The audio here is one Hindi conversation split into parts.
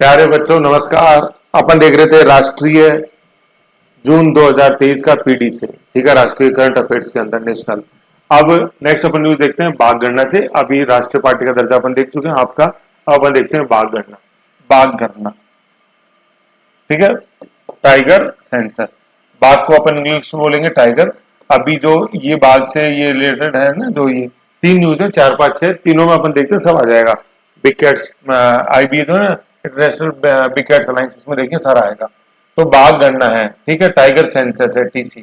प्यारे बच्चों नमस्कार। अपन देख रहे थे राष्ट्रीय जून 2023 का पीडी से, ठीक है, राष्ट्रीय करंट अफेयर्स के अंदर नेशनल। अब नेक्स्ट अपन न्यूज देखते हैं बाघ गणना से। अभी राष्ट्रीय पार्टी का दर्जा अपन देख चुके हैं आपका। अब अपन देखते हैं बाघ गणना। बाघ गणना, ठीक है, टाइगर सेंसस। बाघ को अपन इंग्लिश में बोलेंगे टाइगर। अभी जो ये बाघ से ये रिलेटेड है ना, जो ये तीन न्यूज है, 4 5 6, तीनों में अपन देखते हैं सब आ जाएगा। बिग कैट्स आईबी जो है ना, इंटरनेशनल बिग कैट्स अलायंस, उसमें देखिए सारा आएगा। तो बाघ गणना है, ठीक है, टाइगर सेंसस है, टीसी।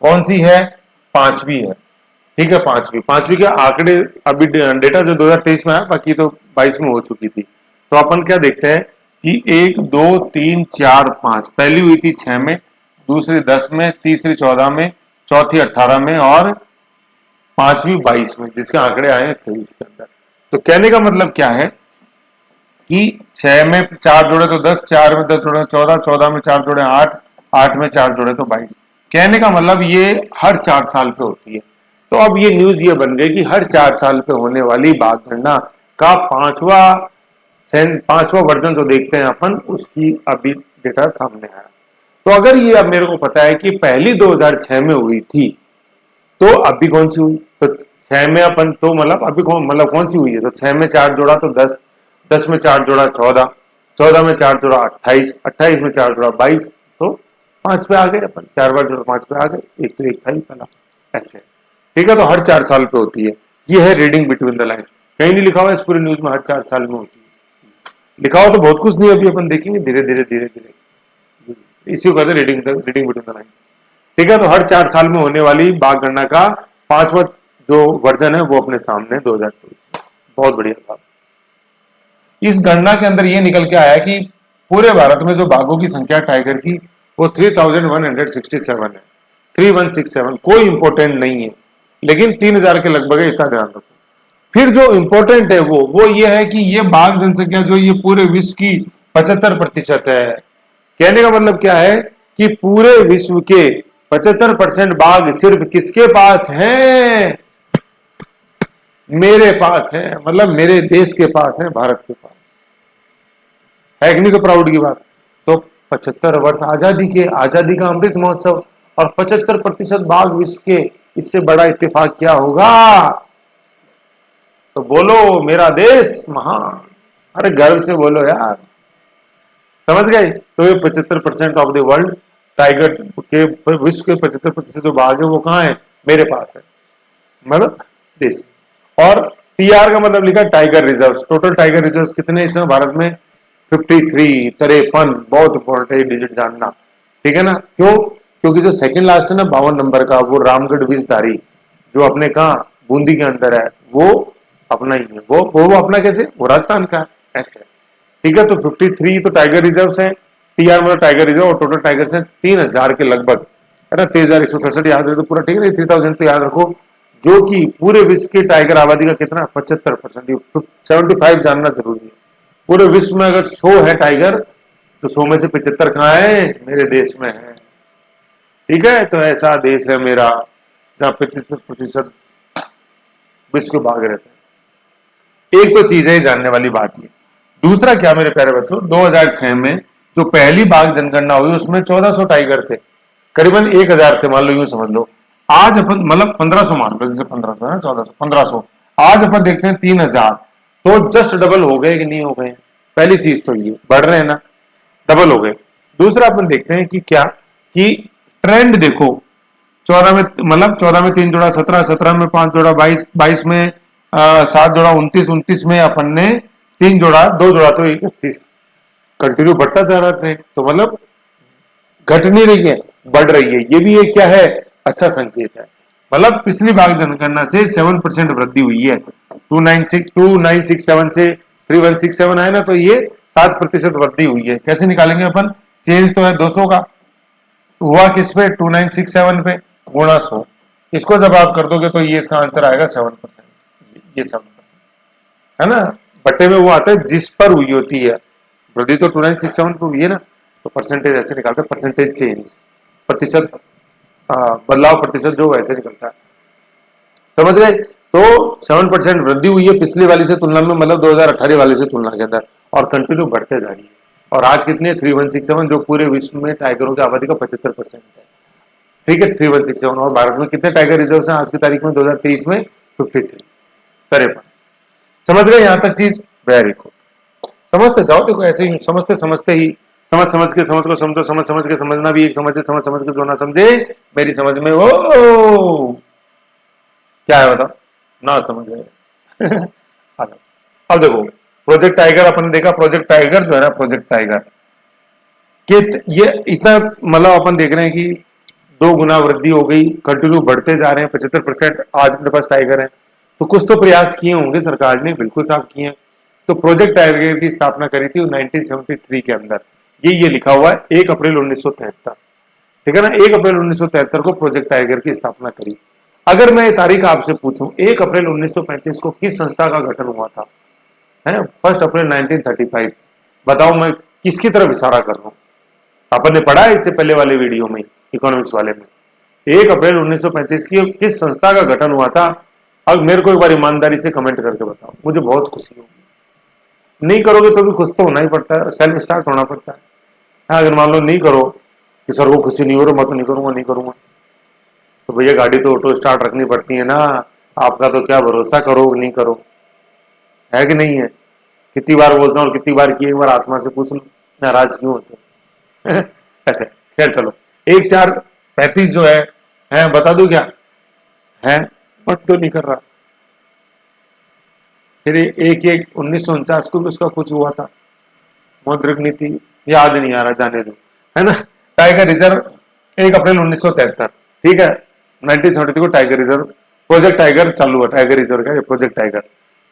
कौन सी है? पांचवी है, ठीक है, पांचवी के आंकड़े अभी डेटा जो 2023 में आया, बाकी तो 22 में हो चुकी थी। तो अपन क्या देखते हैं कि 1 2 3 4 5, पहली हुई थी 6 में, दूसरी 10 में, तीसरी 14 में, चौथी 18 में और पांचवी 22 में, जिसके आंकड़े आए हैं 23 के अंदर। तो कहने का मतलब क्या है कि 6 में 4 जोड़े तो 10, 4 में 10 जोड़े 14, 14 में 4 जोड़े 8, 8 में 4 जोड़े तो 22। कहने का मतलब ये हर 4 साल पे होती है। तो अब ये न्यूज ये बन गई कि हर 4 साल पे होने वाली बाघ गणना का पांचवा वर्जन जो देखते हैं अपन, उसकी अभी डेटा सामने आया। तो अगर ये अब मेरे को पता है कि पहली 2006 में हुई थी, तो अभी कौन सी हुई? तो 6 में अपन तो मतलब अभी कौन सी हुई है? तो 6 में 4 जोड़ा तो 10, 10 में 4 जोड़ा 14, 14 में 4 जोड़ा 28, 28 में 4 जोड़ा 22। तो 5 पे आ गए अपन, 4 बार जोड़ा 5 पे आ गए। एक तो एक था ही पहला, ऐसे, ठीक है। तो हर 4 साल पे होती है। ये है रीडिंग बिटवीन द लाइन्स। कहीं नहीं लिखा हुआ इस पूरी न्यूज में हर 4 साल में होती है। लिखा हो तो बहुत कुछ नहीं, अभी अपन देखेंगे धीरे धीरे धीरे धीरे। इसी को कहते हैं रीडिंग बिटवीन द लाइन्स, ठीक है। तो हर 4 साल में होने वाली बाघ गणना का पांचवा जो वर्जन है वो अपने सामने 2023 में। बहुत बढ़िया साहब। इस गणना के अंदर ये निकल के आया कि पूरे भारत में जो बाघों की संख्या टाइगर की वो 3167 है। 3167 कोई इंपॉर्टेंट नहीं है, लेकिन 3000 के लगभग है, इतना ध्यान रखो। फिर जो इंपॉर्टेंट है वो ये है कि ये बाघ जनसंख्या जो ये पूरे विश्व की 75% है। कहने का मतलब क्या है कि पूरे विश्व के 75% बाघ सिर्फ किसके पास हैं? मेरे पास है, मतलब मेरे देश के पास है, भारत के पास है कि नहीं? तो प्राउड की बात। तो 75 वर्ष आजादी के, आजादी का अमृत महोत्सव, और 75% बाघ विश्व के, इससे बड़ा इत्तेफाक क्या होगा? तो बोलो मेरा देश महान। अरे गर्व से बोलो यार, समझ गए? तो ये 75% ऑफ द वर्ल्ड टाइगर के, विश्व के 75% जो बाघ है वो कहाँ है? मेरे पास है, मतलब देश। और टीआर का मतलब लिखा tiger reserve. Total tiger reserve कितने इस समय भारत में? 53, 53। बहुत इंपॉर्टेंट है डिजिट जानना, ठीक है ना? क्यों? क्योंकि जो सेकंड लास्ट है ना 52 नंबर का, वो रामगढ़ विषधारी, जो अपने कहा बूंदी के अंदर है, वो अपना ही है। वो अपना कैसे? वो राजस्थान का है, ऐसे, ठीक है। तो 53 तो टाइगर रिजर्व है, टीआर मतलब टाइगर रिजर्व, और टोटल टाइगर है 3000 के लगभग, है ना? 23,167 याद रहे तो पूरा ठीक है। 3000 तो याद रखो, जो कि पूरे विश्व की टाइगर आबादी का कितना? 75%। 75 जानना जरूरी है। पूरे विश्व में अगर 100 है टाइगर, तो 100 में से 75 कहाँ है? मेरे देश में है, ठीक है। तो ऐसा देश है मेरा जहां 75% विश्व के बाघ रहते हैं। एक तो चीज है जानने वाली बात ये। दूसरा क्या मेरे प्यारे बच्चों, 2006 में जो पहली बाघ जनगणना हुई उसमें 1400 टाइगर थे, करीबन 1000 थे, मान लो, यूं समझ लो। आज अपन मतलब 1500 मान लो, जैसे 1500 है, 1400, 1500। आज अपन देखते हैं 3000। तो जस्ट डबल हो गए कि नहीं हो गए? पहली चीज तो ये बढ़ रहे हैं ना, डबल हो गए। दूसरा अपन देखते हैं कि क्या कि ट्रेंड देखो, 14 में मतलब 14 में 3 जोड़ा 17, 17 में 5 जोड़ा 22, 22 में 7 जोड़ा 29, 29 में अपन ने 3 जोड़ा 2 जोड़ा तो 31। कंटिन्यू बढ़ता जा रहा ट्रेंड, तो मतलब घट नहीं रही है, बढ़ रही है। ये भी एक क्या है? अच्छा संकेत है। मतलब पिछली बार जनगणना से 7% वृद्धि हुई है। 2967 से 3167 आए ना, तो ये 7% वृद्धि हुई है। कैसे निकालेंगे अपन? चेंज तो है 200 का, हुआ किस पे? 2967 पे, गुणा 100। इसको जब आप कर दोगे तो ये इसका आंसर आएगा 7%। ये 7% है ना, बट्टे में वो आता है जिस पर हुई होती है वृद्धि। तो 2967 पे हुई है ना, तो परसेंटेज ऐसे निकालते हैं, परसेंटेज चेंज, प्रतिशत बदलाव प्रतिशत जो वैसे निकलता है, समझ गए? तो 7% वृद्धि हुई है पिछली वाली से तुलना में, मतलब 2018 वाले से तुलना के अंदर, और कंटिन्यू बढ़ते जा रही है। और आज कितनी है 3167, जो पूरे विश्व में टाइगरों की आबादी का 75% है। ठीक है 3167। और भारत में कितने टाइगर रिजर्व हैं आज की तारीख में 2023 में? 53, 53। समझ गए यहां तक चीज? Very good. समझते जाओ, देखो ऐसे ही समझते समझते ही समझ के समझ को समझो, समझ के समझना भी एक समझे, समझ के जो ना समझे मेरी समझ में वो क्या है बताओ, ना समझ गए। अब देखो प्रोजेक्ट टाइगर अपन ने देखा, प्रोजेक्ट टाइगर जो है ना, प्रोजेक्ट टाइगर कि ये इतना मतलब अपन देख रहे हैं कि 2 गुना वृद्धि हो गई, कंटिन्यू बढ़ते जा रहे हैं, 75% आज अपने पास टाइगर है। तो कुछ तो प्रयास किए होंगे सरकार ने, बिल्कुल साफ किए हैं। तो प्रोजेक्ट टाइगर की स्थापना करी थी 1973 के अंदर, ये लिखा हुआ है 1 अप्रैल 1973। ठीक है ना, 1 अप्रैल 1973 को प्रोजेक्ट टाइगर की स्थापना करी। अगर मैं तारीख आपसे पूछूं 1 अप्रैल 1935 को किस संस्था का गठन हुआ था? है 1 अप्रैल 1935। बताओ मैं किसकी तरफ इशारा कर रहा हूं? अपन ने पढ़ा है इससे पहले वाले वीडियो में, इकोनॉमिक्स वाले में। 1 अप्रैल 1935 की किस संस्था का गठन हुआ था? अब मेरे को एक बार ईमानदारी से कमेंट करके बताओ, मुझे बहुत खुशी होगी। नहीं करोगे तो भी खुश तो होना ही पड़ता है, सेल्फ स्टार्ट होना पड़ता है। अगर मान लो नहीं करो कि सर वो खुशी नहीं हो रहा, मैं तो नहीं करूंगा, तो भैया गाड़ी तो ऑटो स्टार्ट रखनी पड़ती है ना। आपका तो क्या भरोसा, करो नहीं करो, है कि नहीं है? कितनी बार बोलता हूँ और कितनी बार की, एक बार आत्मा से पूछ लो नाराज क्यों होते ऐसे। खैर चलो, 1/4/35 जो है बता दू क्या है? मत तो नहीं कर रहा। फिर 1/1/1949 को भी उसका कुछ हुआ था, मौद्रिक नीति, याद नहीं आ रहा, जाने दो, है ना। टाइगर रिजर्व 1 अप्रैल 1973, ठीक है। 1973 को टाइगर रिजर्व, प्रोजेक्ट टाइगर चालू हुआ, टाइगर रिजर्व का प्रोजेक्ट टाइगर,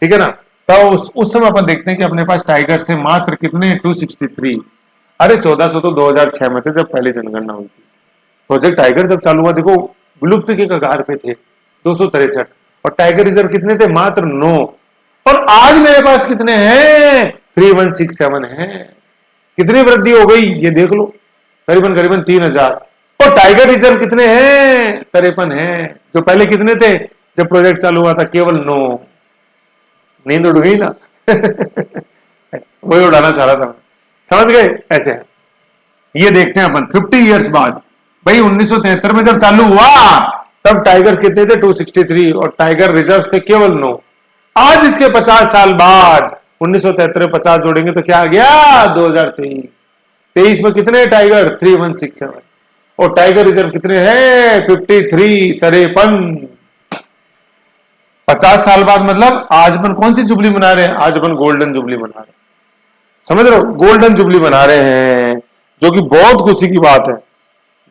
ठीक है ना। तो उस समय अपन देखते हैं कि अपने पास टाइगर्स थे मात्र कितने? 263। अरे 1400 तो 2006 में थे जब पहली जनगणना हुई थी। प्रोजेक्ट टाइगर जब चालू हुआ देखो विलुप्त के कगार पे थे 263, और टाइगर रिजर्व कितने थे? मात्र 9। और आज मेरे पास कितने हैं? 3167 है। कितनी वृद्धि हो गई ये देख लो, करीबन करीबन 3000। और टाइगर रिजर्व कितने हैं? 53 है। जो पहले कितने थे जब प्रोजेक्ट चालू हुआ था? केवल 9। नींद उड़ गई ना। वही उड़ाना चाह रहा था, समझ गए? ऐसे है। ये देखते हैं अपन 50 इयर्स बाद, भाई 1973 में जब चालू हुआ तब टाइगर्स कितने थे? 263, और टाइगर रिजर्व थे केवल 9। आज इसके 50 साल बाद 1973 50 जोड़ेंगे तो क्या आ गया? 2023। 23 में कितने टाइगर? 3167। और टाइगर रिजर्व कितने हैं? 53, 53। 50 साल बाद मतलब आज अपन कौन सी जुबली मना रहे हैं? आज अपन गोल्डन जुबली मना रहे हैं, समझ रहे हो? गोल्डन जुबली मना रहे हैं, जो कि बहुत खुशी की बात है।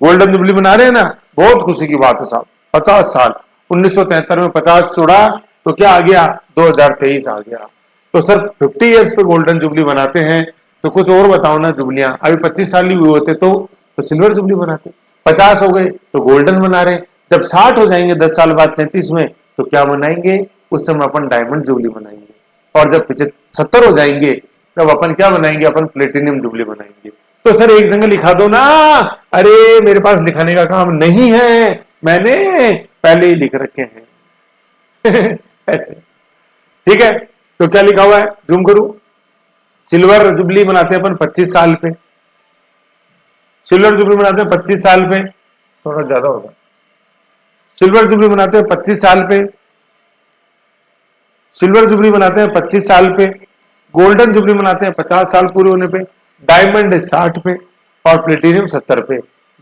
गोल्डन जुबली मना रहे हैं ना, बहुत खुशी की बात है साहब। 50 साल, 1973 में 50 जोड़ा तो क्या आ गया? 2023 आ गया। तो सर 50 इयर्स पे गोल्डन जुबली बनाते हैं, तो कुछ और बताओ ना जुबलियां। अभी 25 साल ही हुए होते तो सिल्वर जुबली बनाते, 50 हो गए तो गोल्डन बना रहे। जब 60 हो जाएंगे 10 साल बाद 33 में, तो क्या मनाएंगे? उस समय अपन डायमंड जुबली मनाएंगे। और जब 75 हो जाएंगे तब अपन क्या बनाएंगे? अपन प्लेटिनियम जुबली बनाएंगे। तो सर एक जगह लिखा दो ना। अरे मेरे पास लिखाने का काम नहीं है, मैंने पहले ही लिख रखे हैं। ऐसे, ठीक है। तो क्या लिखा हुआ है? जूम करूं। सिल्वर जुबली मनाते हैं अपन 25 साल पे, सिल्वर जुबली मनाते हैं 25 साल पे, थोड़ा ज्यादा होगा। सिल्वर जुबली मनाते हैं 25 साल पे, सिल्वर जुबली मनाते हैं 25 साल पे, गोल्डन जुबली मनाते हैं 50 साल पूरे होने पे, डायमंड 60 पे, और प्लेटिनियम 70 पे।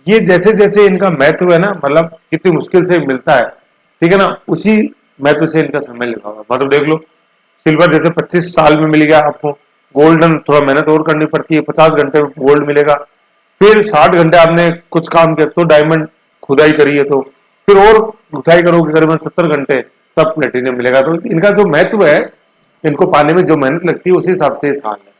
ये जैसे जैसे इनका महत्व है ना, मतलब कितनी मुश्किल से मिलता है, ठीक है ना, उसी महत्व से इनका समय लिखा हुआ। मतलब देख लो, सिल्वर जैसे 25 साल में मिल गया आपको, गोल्डन थोड़ा मेहनत और करनी पड़ती है, 50 घंटे में गोल्ड मिलेगा, फिर 60 घंटे आपने कुछ काम किया तो डायमंड खुदाई करी है, तो फिर और खुदाई करोगे करीबन 70 घंटे तब प्लेटिनियम मिलेगा। तो इनका जो महत्व है, इनको पाने में जो मेहनत लगती है उसी हिसाब से इस हाल है।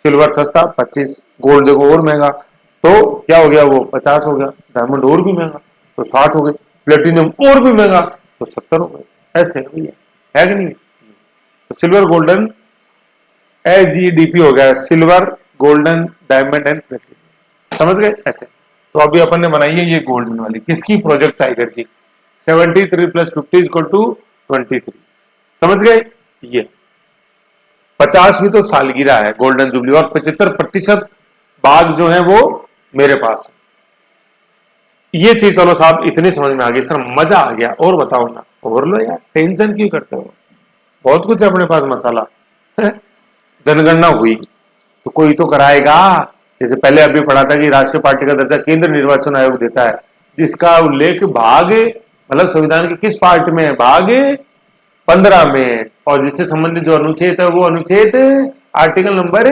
सिल्वर सस्ता 25, गोल्ड देखो और महंगा, तो क्या हो गया? वो 50 हो गया, डायमंड और भी महंगा तो 60 हो गए, प्लेटिनियम और भी महंगा तो 70 हो गए। ऐसे है कि नहीं? तो सिल्वर गोल्डन SGDP हो गया, silver golden diamond and platinum, समझ गए? ऐसे। तो अभी अपन ने बनाई है ये गोल्डन वाली, किसकी? प्रोजेक्ट टाइगर की। 73 + 50 = 23, समझ गए? ये 50वीं तो सालगिरह है गोल्डन जुबली, और 75% बाघ जो है वो मेरे पास है। ये चीज चलो साहब इतनी समझ में आ गई सर, मजा आ गया। और बताओ ना, और लो यार, टेंशन क्यों करते हो, बहुत कुछ है अपने पास मसाला। जनगणना हुई तो कोई तो कराएगा। जैसे पहले अभी पढ़ा था कि राष्ट्रीय पार्टी का दर्जा केंद्र निर्वाचन आयोग देता है, जिसका उल्लेख भाग मतलब संविधान के किस पार्ट में है, भाग 15 में, और जिससे संबंधित जो अनुच्छेद है वो अनुच्छेद आर्टिकल नंबर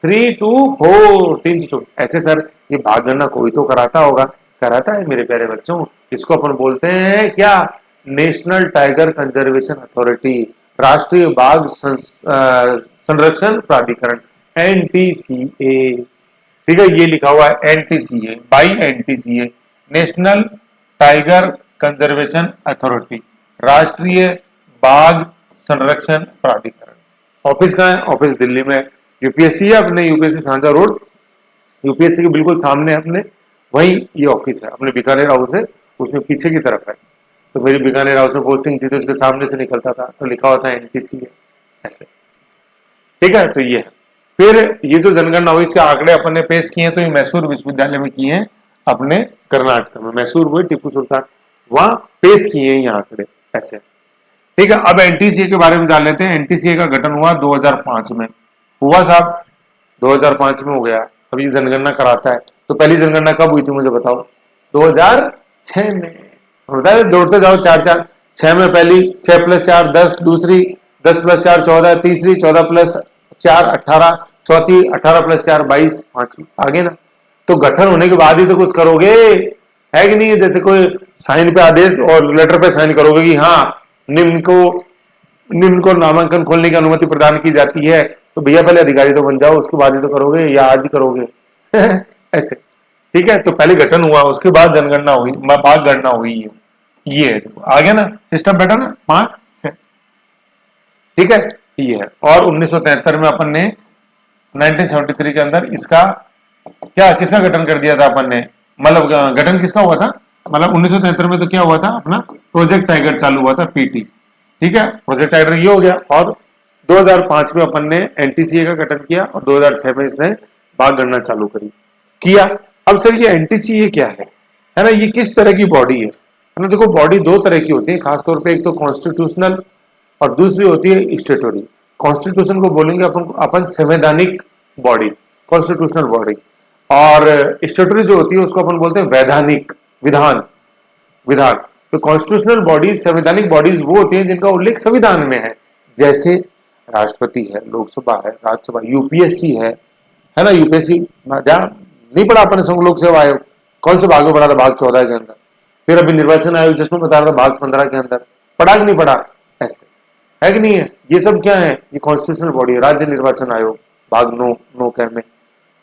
324 324। ऐसे सर ये भाग गणना कोई तो कराता होगा, कराता है मेरे प्यारे बच्चों। इसको अपन बोलते हैं क्या, नेशनल टाइगर कंजर्वेशन अथॉरिटी, राष्ट्रीय बाघ संरक्षण प्राधिकरण, एनटीसीए। ठीक है, ये लिखा हुआ है NTCA, by NTCA, national tiger conservation authority, राष्ट्रीय बाघ संरक्षण प्राधिकरण। ऑफिस कहाँ है, ऑफिस दिल्ली में। यूपीएससी है अपने, यूपीएससी सांझा रोड, यूपीएससी के बिल्कुल सामने अपने वही ये ऑफिस है, अपने बीकानेर हाउस है, उसमें पीछे की तरफ है। तो मेरी बीकानेर हाउस में पोस्टिंग थी तो उसके सामने से निकलता था, तो लिखा होता है एनटीसीए ऐसे। ठीक है, तो ये है। फिर ये जो जनगणना हुई इसके आंकड़े अपन ने पेश किए हैं, तो ये मैसूर विश्वविद्यालय में किए हैं अपने कर्नाटक में, मैसूर हुए टिप्पू सुल्तान, वहां पेश किए हैं ये आंकड़े ऐसे। ठीक है, अब एनटीसीए के बारे में जान लेते हैं। एनटीसीए का गठन हुआ 2005 में, हुआ साहब 2005 में हो गया। अब ये जनगणना कराता है, तो पहली जनगणना कब हुई थी मुझे बताओ, 2006 में। बताया जोड़ते जाओ, 4 6 में पहली, 6 + 4 10, दूसरी 10 + 4 14, तीसरी 14 + 4 18, चौथी 18 + 4 22, पांचवी आगे ना। तो गठन होने के बाद ही तो कुछ करोगे, है कि नहीं। जैसे कोई साइन पे आदेश और लेटर पे साइन करोगे कि हाँ निम्न को नामांकन खोलने की अनुमति प्रदान की जाती है, तो भैया पहले अधिकारी तो बन जाओ, उसके बाद ही तो करोगे, या आज ही करोगे। ऐसे। ठीक है, तो पहले गठन हुआ, उसके बाद जनगणना हुई, बाघ गणना हुई। ये है, आ गया ना सिस्टम, बेटा ना 5 6। ठीक है, ये है। और 1973 में अपन ने 1973 के अंदर इसका क्या, किसका गठन कर दिया था अपन ने, मतलब गठन किसका हुआ था, मतलब 1973 में तो क्या हुआ था अपना, प्रोजेक्ट टाइगर चालू हुआ था, पीटी। ठीक है, प्रोजेक्ट टाइगर ये हो गया। और 2005 में अपन ने एनटीसीए का गठन किया, और 2006 में इसने बाघ गणना चालू करी किया। अब सर ये एनटीसीए क्या है ना, ये किस तरह की बॉडी है ना। देखो बॉडी दो तरह की होती है खासतौर पे, एक तो कॉन्स्टिट्यूशनल और दूसरी होती है स्टेटोरी। कॉन्स्टिट्यूशन को बोलेंगे अपन संवैधानिक बॉडी, कॉन्स्टिट्यूशनल बॉडी, और स्टेटोरी जो होती है उसको अपन बोलते हैं वैधानिक, विधान विधान। तो कॉन्स्टिट्यूशनल बॉडी, संवैधानिक बॉडीज वो होती हैं जिनका उल्लेख संविधान में है, जैसे राष्ट्रपति है, लोकसभा है, राज्यसभा, यूपीएससी है ना। यूपीएससी नहीं पढ़ा अपन संघ लोक सेवा आयोग, कौन से भाग में पढ़ा था, भाग 14 के अंदर। फिर अभी निर्वाचन आयोग जिसमें बता रहा था भाग 15 के अंदर, पढ़ा कि नहीं पढ़ा, ऐसे है कि नहीं है। ये सब क्या है, ये कॉन्स्टिट्यूशनल बॉडी है। राज्य निर्वाचन आयोग भाग 9 के में,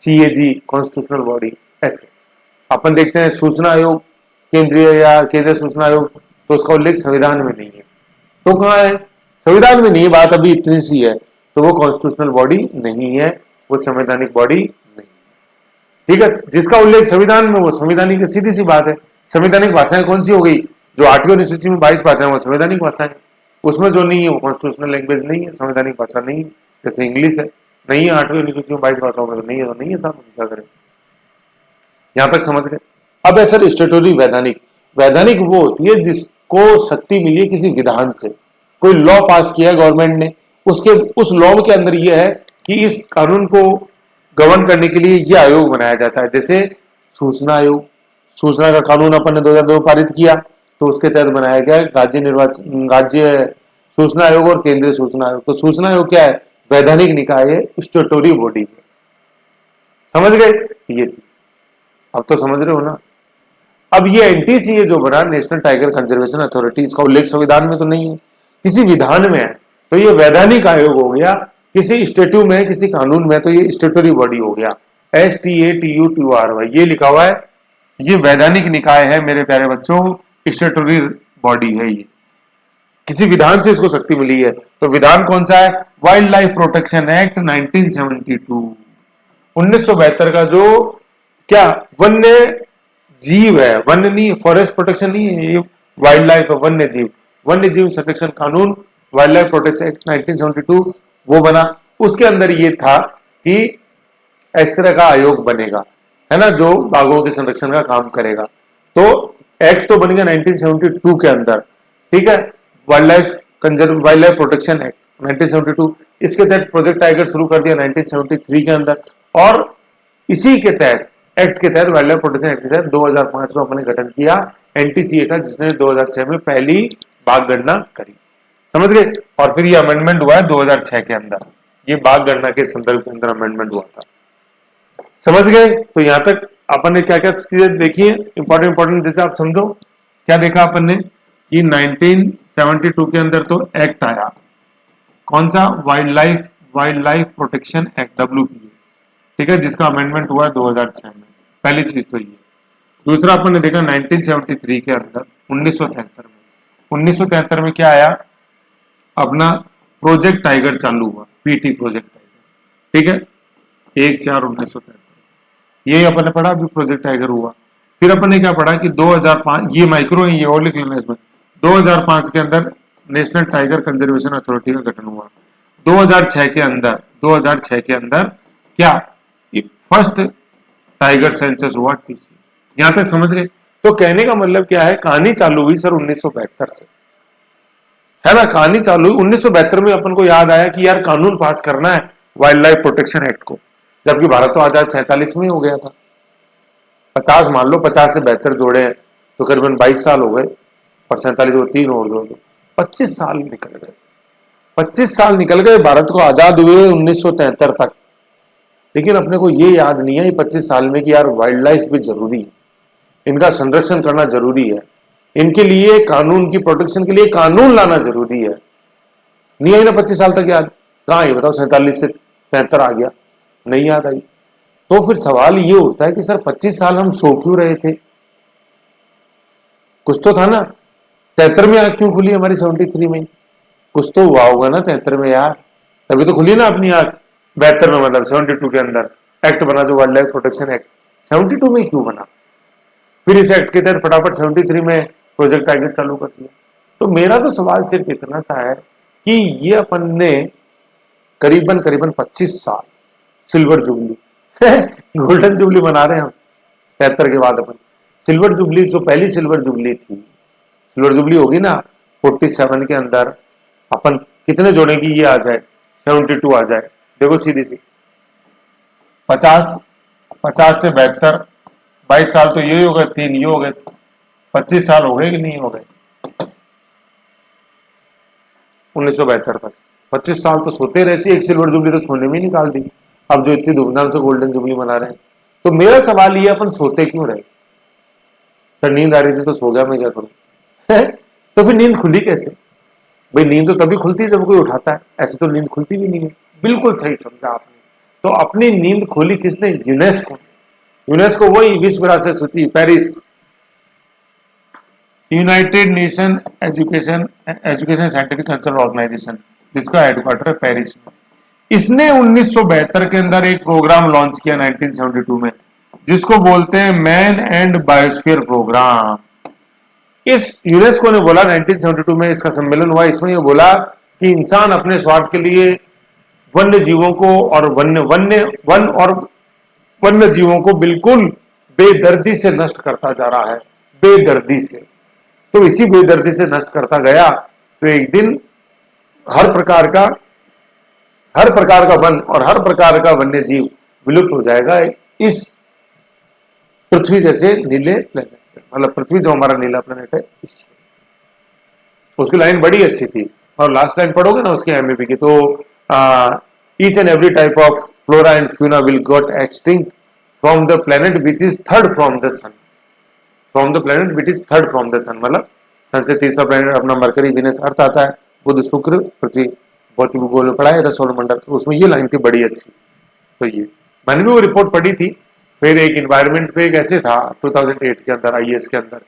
सीएजी कॉन्स्टिट्यूशनल बॉडी ऐसे। अपन देखते हैं सूचना आयोग, केंद्रीय या केंद्रीय सूचना आयोग, तो उसका उल्लेख संविधान में नहीं है। तो कहाँ है, संविधान में नहीं है, बात अभी इतनी सी है, तो वो कॉन्स्टिट्यूशनल बॉडी नहीं है, वो संवैधानिक बॉडी नहीं। ठीक है, जिसका उल्लेख संविधान में वो संवैधानिक, सीधी सी बात है। संवैधानिक भाषाएं कौन सी हो गई, जो 8वीं अनुसूची में 22 भाषाएं वो संवैधानिक भाषाएं, उसमें जो नहीं है वो कॉन्स्टिट्यूशनल लैंग्वेज नहीं है, संवैधानिक भाषा नहीं है। जैसे इंग्लिश है, नहीं है 8वीं अनुसूची में 22 भाषाओं में, तो नहीं है, तो नहीं है साहब, क्या करें। यहां तक समझ गए। अब है सर स्टेटोरी वैधानिक। वैधानिक वो होती है जिसको शक्ति मिली है किसी विधान से, कोई लॉ पास किया है गवर्नमेंट ने, उसके उस लॉ के अंदर यह है कि इस कानून को गवर्न करने के लिए यह आयोग बनाया जाता है। जैसे सूचना आयोग, सूचना का कानून अपन ने 2002 पारित किया, तो उसके तहत बनाया गया राज्य सूचना आयोग और केंद्रीय सूचना आयोग। तो सूचना आयोग क्या है, वैधानिक निकाय है, स्टेटोरी बॉडी है। समझ गए ये चीज, अब तो समझ रहे हो ना। अब ये एनटीसीए जो बना, नेशनल टाइगर कंजर्वेशन अथॉरिटी, इसका उल्लेख संविधान में तो नहीं है, किसी विधान में है, तो ये वैधानिक आयोग हो गया। किसी स्टेट्यू में, किसी कानून में, तो ये स्टेटोरी बॉडी हो गया, STATUTORY, ये लिखा हुआ है। ये वैधानिक निकाय है मेरे प्यारे बच्चों, स्टेटोरी बॉडी है ये, किसी विधान से इसको शक्ति मिली है। तो विधान कौन सा है, वाइल्ड लाइफ प्रोटेक्शन एक्ट 1972, 1972 का, जो क्या वन्य जीव है, वन्य नहीं, फॉरेस्ट प्रोटेक्शन नहीं है, ये वाइल्ड लाइफ है, वन्य जीव, वन्य जीव संरक्षण कानून, वाइल्ड लाइफ प्रोटेक्शन एक्ट 1972 वो बना। उसके अंदर ये था कि इस तरह का आयोग बनेगा, है ना, जो बाघों के संरक्षण का काम करेगा। तो एक्ट तो बन गया 1972 के अंदर, ठीक है, वाइल्ड लाइफ प्रोटेक्शन एक्ट 1972। इसके तहत प्रोजेक्ट टाइगर शुरू कर दिया 1973 के अंदर, और इसी के तहत एक्ट के तहत वाइल्ड लाइफ प्रोटेक्शन एक्ट के तहत 2005 में अपने गठन किया एनटीसीए का, जिसने 2006 में पहली बाघ गणना करी, समझ गए। और फिर ये अमेंडमेंट हुआ है 2006 के अंदर, ये बाघ गणना के संदर्भ के अंदर अमेंडमेंट हुआ था, समझ गए। तो यहां तक अपन ने क्या क्या चीजें देखी है इंपॉर्टेंट, जैसे आप समझो क्या देखा अपन ने कि 1972 के अंदर तो एक्ट आया, कौन सा, wild life protection act WPA, ठीक है, जिसका अमेंडमेंट हुआ 2006 में, पहली चीज तो ये। दूसरा अपन ने देखा 1973 के अंदर 1973 में क्या आया, अपना प्रोजेक्ट टाइगर चालू हुआ, पीटी प्रोजेक्ट टाइगर, ठीक है, 1/4/1973 ये अपन ने पढ़ा, अभी प्रोजेक्ट टाइगर हुआ। फिर अपन ने क्या पढ़ा कि 2005, ये माइक्रो है, ये और लिख लेना इसमें, 2005 के अंदर नेशनल टाइगर कंजर्वेशन अथॉरिटी का गठन हुआ। 2006 के अंदर क्या, फर्स्ट टाइगर सेंसस हुआ TC। यहां तक समझ गए। तो कहने का मतलब क्या है, कहानी चालू हुई सर 1972 से, है ना, कहानी चालू हुई 1972 में। अपन को याद आया कि यार कानून पास करना है वाइल्ड लाइफ प्रोटेक्शन एक्ट को, जबकि भारत तो आजाद 47 में हो गया था। 50 मान लो, 50 से 72 जोड़े तो करीबन 22 साल हो गए, और 47 को 3 और जोड़ दो, 25 साल निकल गए। 25 साल निकल गए भारत को आजाद हुए 1973 तक। लेकिन अपने को ये याद नहीं है 25 साल में कि यार वाइल्ड लाइफ भी जरूरी है, इनका संरक्षण करना जरूरी है, इनके लिए कानून की प्रोटेक्शन के लिए कानून लाना जरूरी है। नहीं आई ना 25 साल तक याद, कहां ये बताओ, 47 से 73 आ गया, नहीं याद आई। तो फिर सवाल ये उठता है कि सर 25 साल हम सो क्यों रहे थे, कुछ तो था ना। 73 में आंख क्यों खुली हमारी, 73 में कुछ तो हुआ होगा ना 73 में यार, तभी तो खुली ना अपनी आंख। 72 में मतलब 72 के अंदर एक्ट बना जो वाइल्ड लाइफ प्रोटेक्शन एक्ट, 72 में क्यों बना, फिर इस एक्ट के तहत फटाफट 73 में प्रोजेक्ट टाइगर चालू कर दिया। तो मेरा तो सवाल सिर्फ इतना सा है कि ये अपन ने करीबन 25 साल सिल्वर जुबली गोल्डन जुबली मना रहे हैं हम 73 के बाद। अपन सिल्वर जुबली, जो पहली सिल्वर जुबली थी, सिल्वर जुबली होगी ना 47 के अंदर, अपन कितने जोड़े की ये आ जाए, 72 आ जाए, देखो सीधी सी 50 से 72, 22 साल तो ये हो गए, 3 ये हो गए, 25 साल हो गए कि नहीं हो गए 1972 तक। 25 साल तो सोते रहे, एक सिल्वर जुबली तो सोने में निकाल दी, अब जो इतनी धूमधाम से गोल्डन जुबली मना रहे हैं। तो मेरा सवाल ये, अपन सोते क्यों रहे, सर नींद आ रही थी तो सो गया, मैं क्या करूं तो फिर नींद खुली कैसे भाई, नींद तो तभी खुलती है जब कोई उठाता है, ऐसे तो नींद खुलती भी नहीं है। बिल्कुल सही समझा आपने। तो अपनी नींद खोली किसने, यूनेस्को। यूनेस्को वही विश्व विरासत सूची, Paris, United Nation Education Scientific Cultural Organisation, जिसका हेडक्वार्टर है पेरिस में। इसने 1972 के अंदर एक प्रोग्राम लॉन्च किया 1972 में, जिसको बोलते हैं मैन एंड बायोस्फीयर प्रोग्राम। इस यूनेस्को ने बोला 1972 में इसका सम्मेलन हुआ, इसमें यह बोला कि इंसान अपने स्वार्थ के लिए वन्य जीवों को और वन्य जीवों को बिल्कुल बेदर्दी से नष्ट करता जा रहा है, बेदर्दी से। तो इसी बेदर्दी से नष्ट करता गया तो एक दिन हर प्रकार का वन और हर प्रकार का वन्य जीव विलुप्त हो जाएगा इस पृथ्वी जैसे नीले प्लेनेट से, मतलब पृथ्वी जो हमारा नीला प्लेनेट है इससे। उसकी लाइन बड़ी अच्छी थी, और लास्ट लाइन पढ़ोगे ना उसके एमईपी की, तो each and every type of flora and fauna will got extinct from the planet which is third from the sun, from the planet which is third from the sun, मतलब सन से तीसरा प्लेनेट अपना मरकरी, विनस, अर्थ आता है, बुध, शुक्र, पृथ्वी, भौतिक भूगोल में पढ़ाया था सौर मंडल, तो उसमें ये लाइन थी बड़ी अच्छी। तो ये मैंने भी वो रिपोर्ट पढ़ी थी। फिर एक इन्वायरमेंट पे एक ऐसे था 2008 के अंदर, आईएएस के अंदर,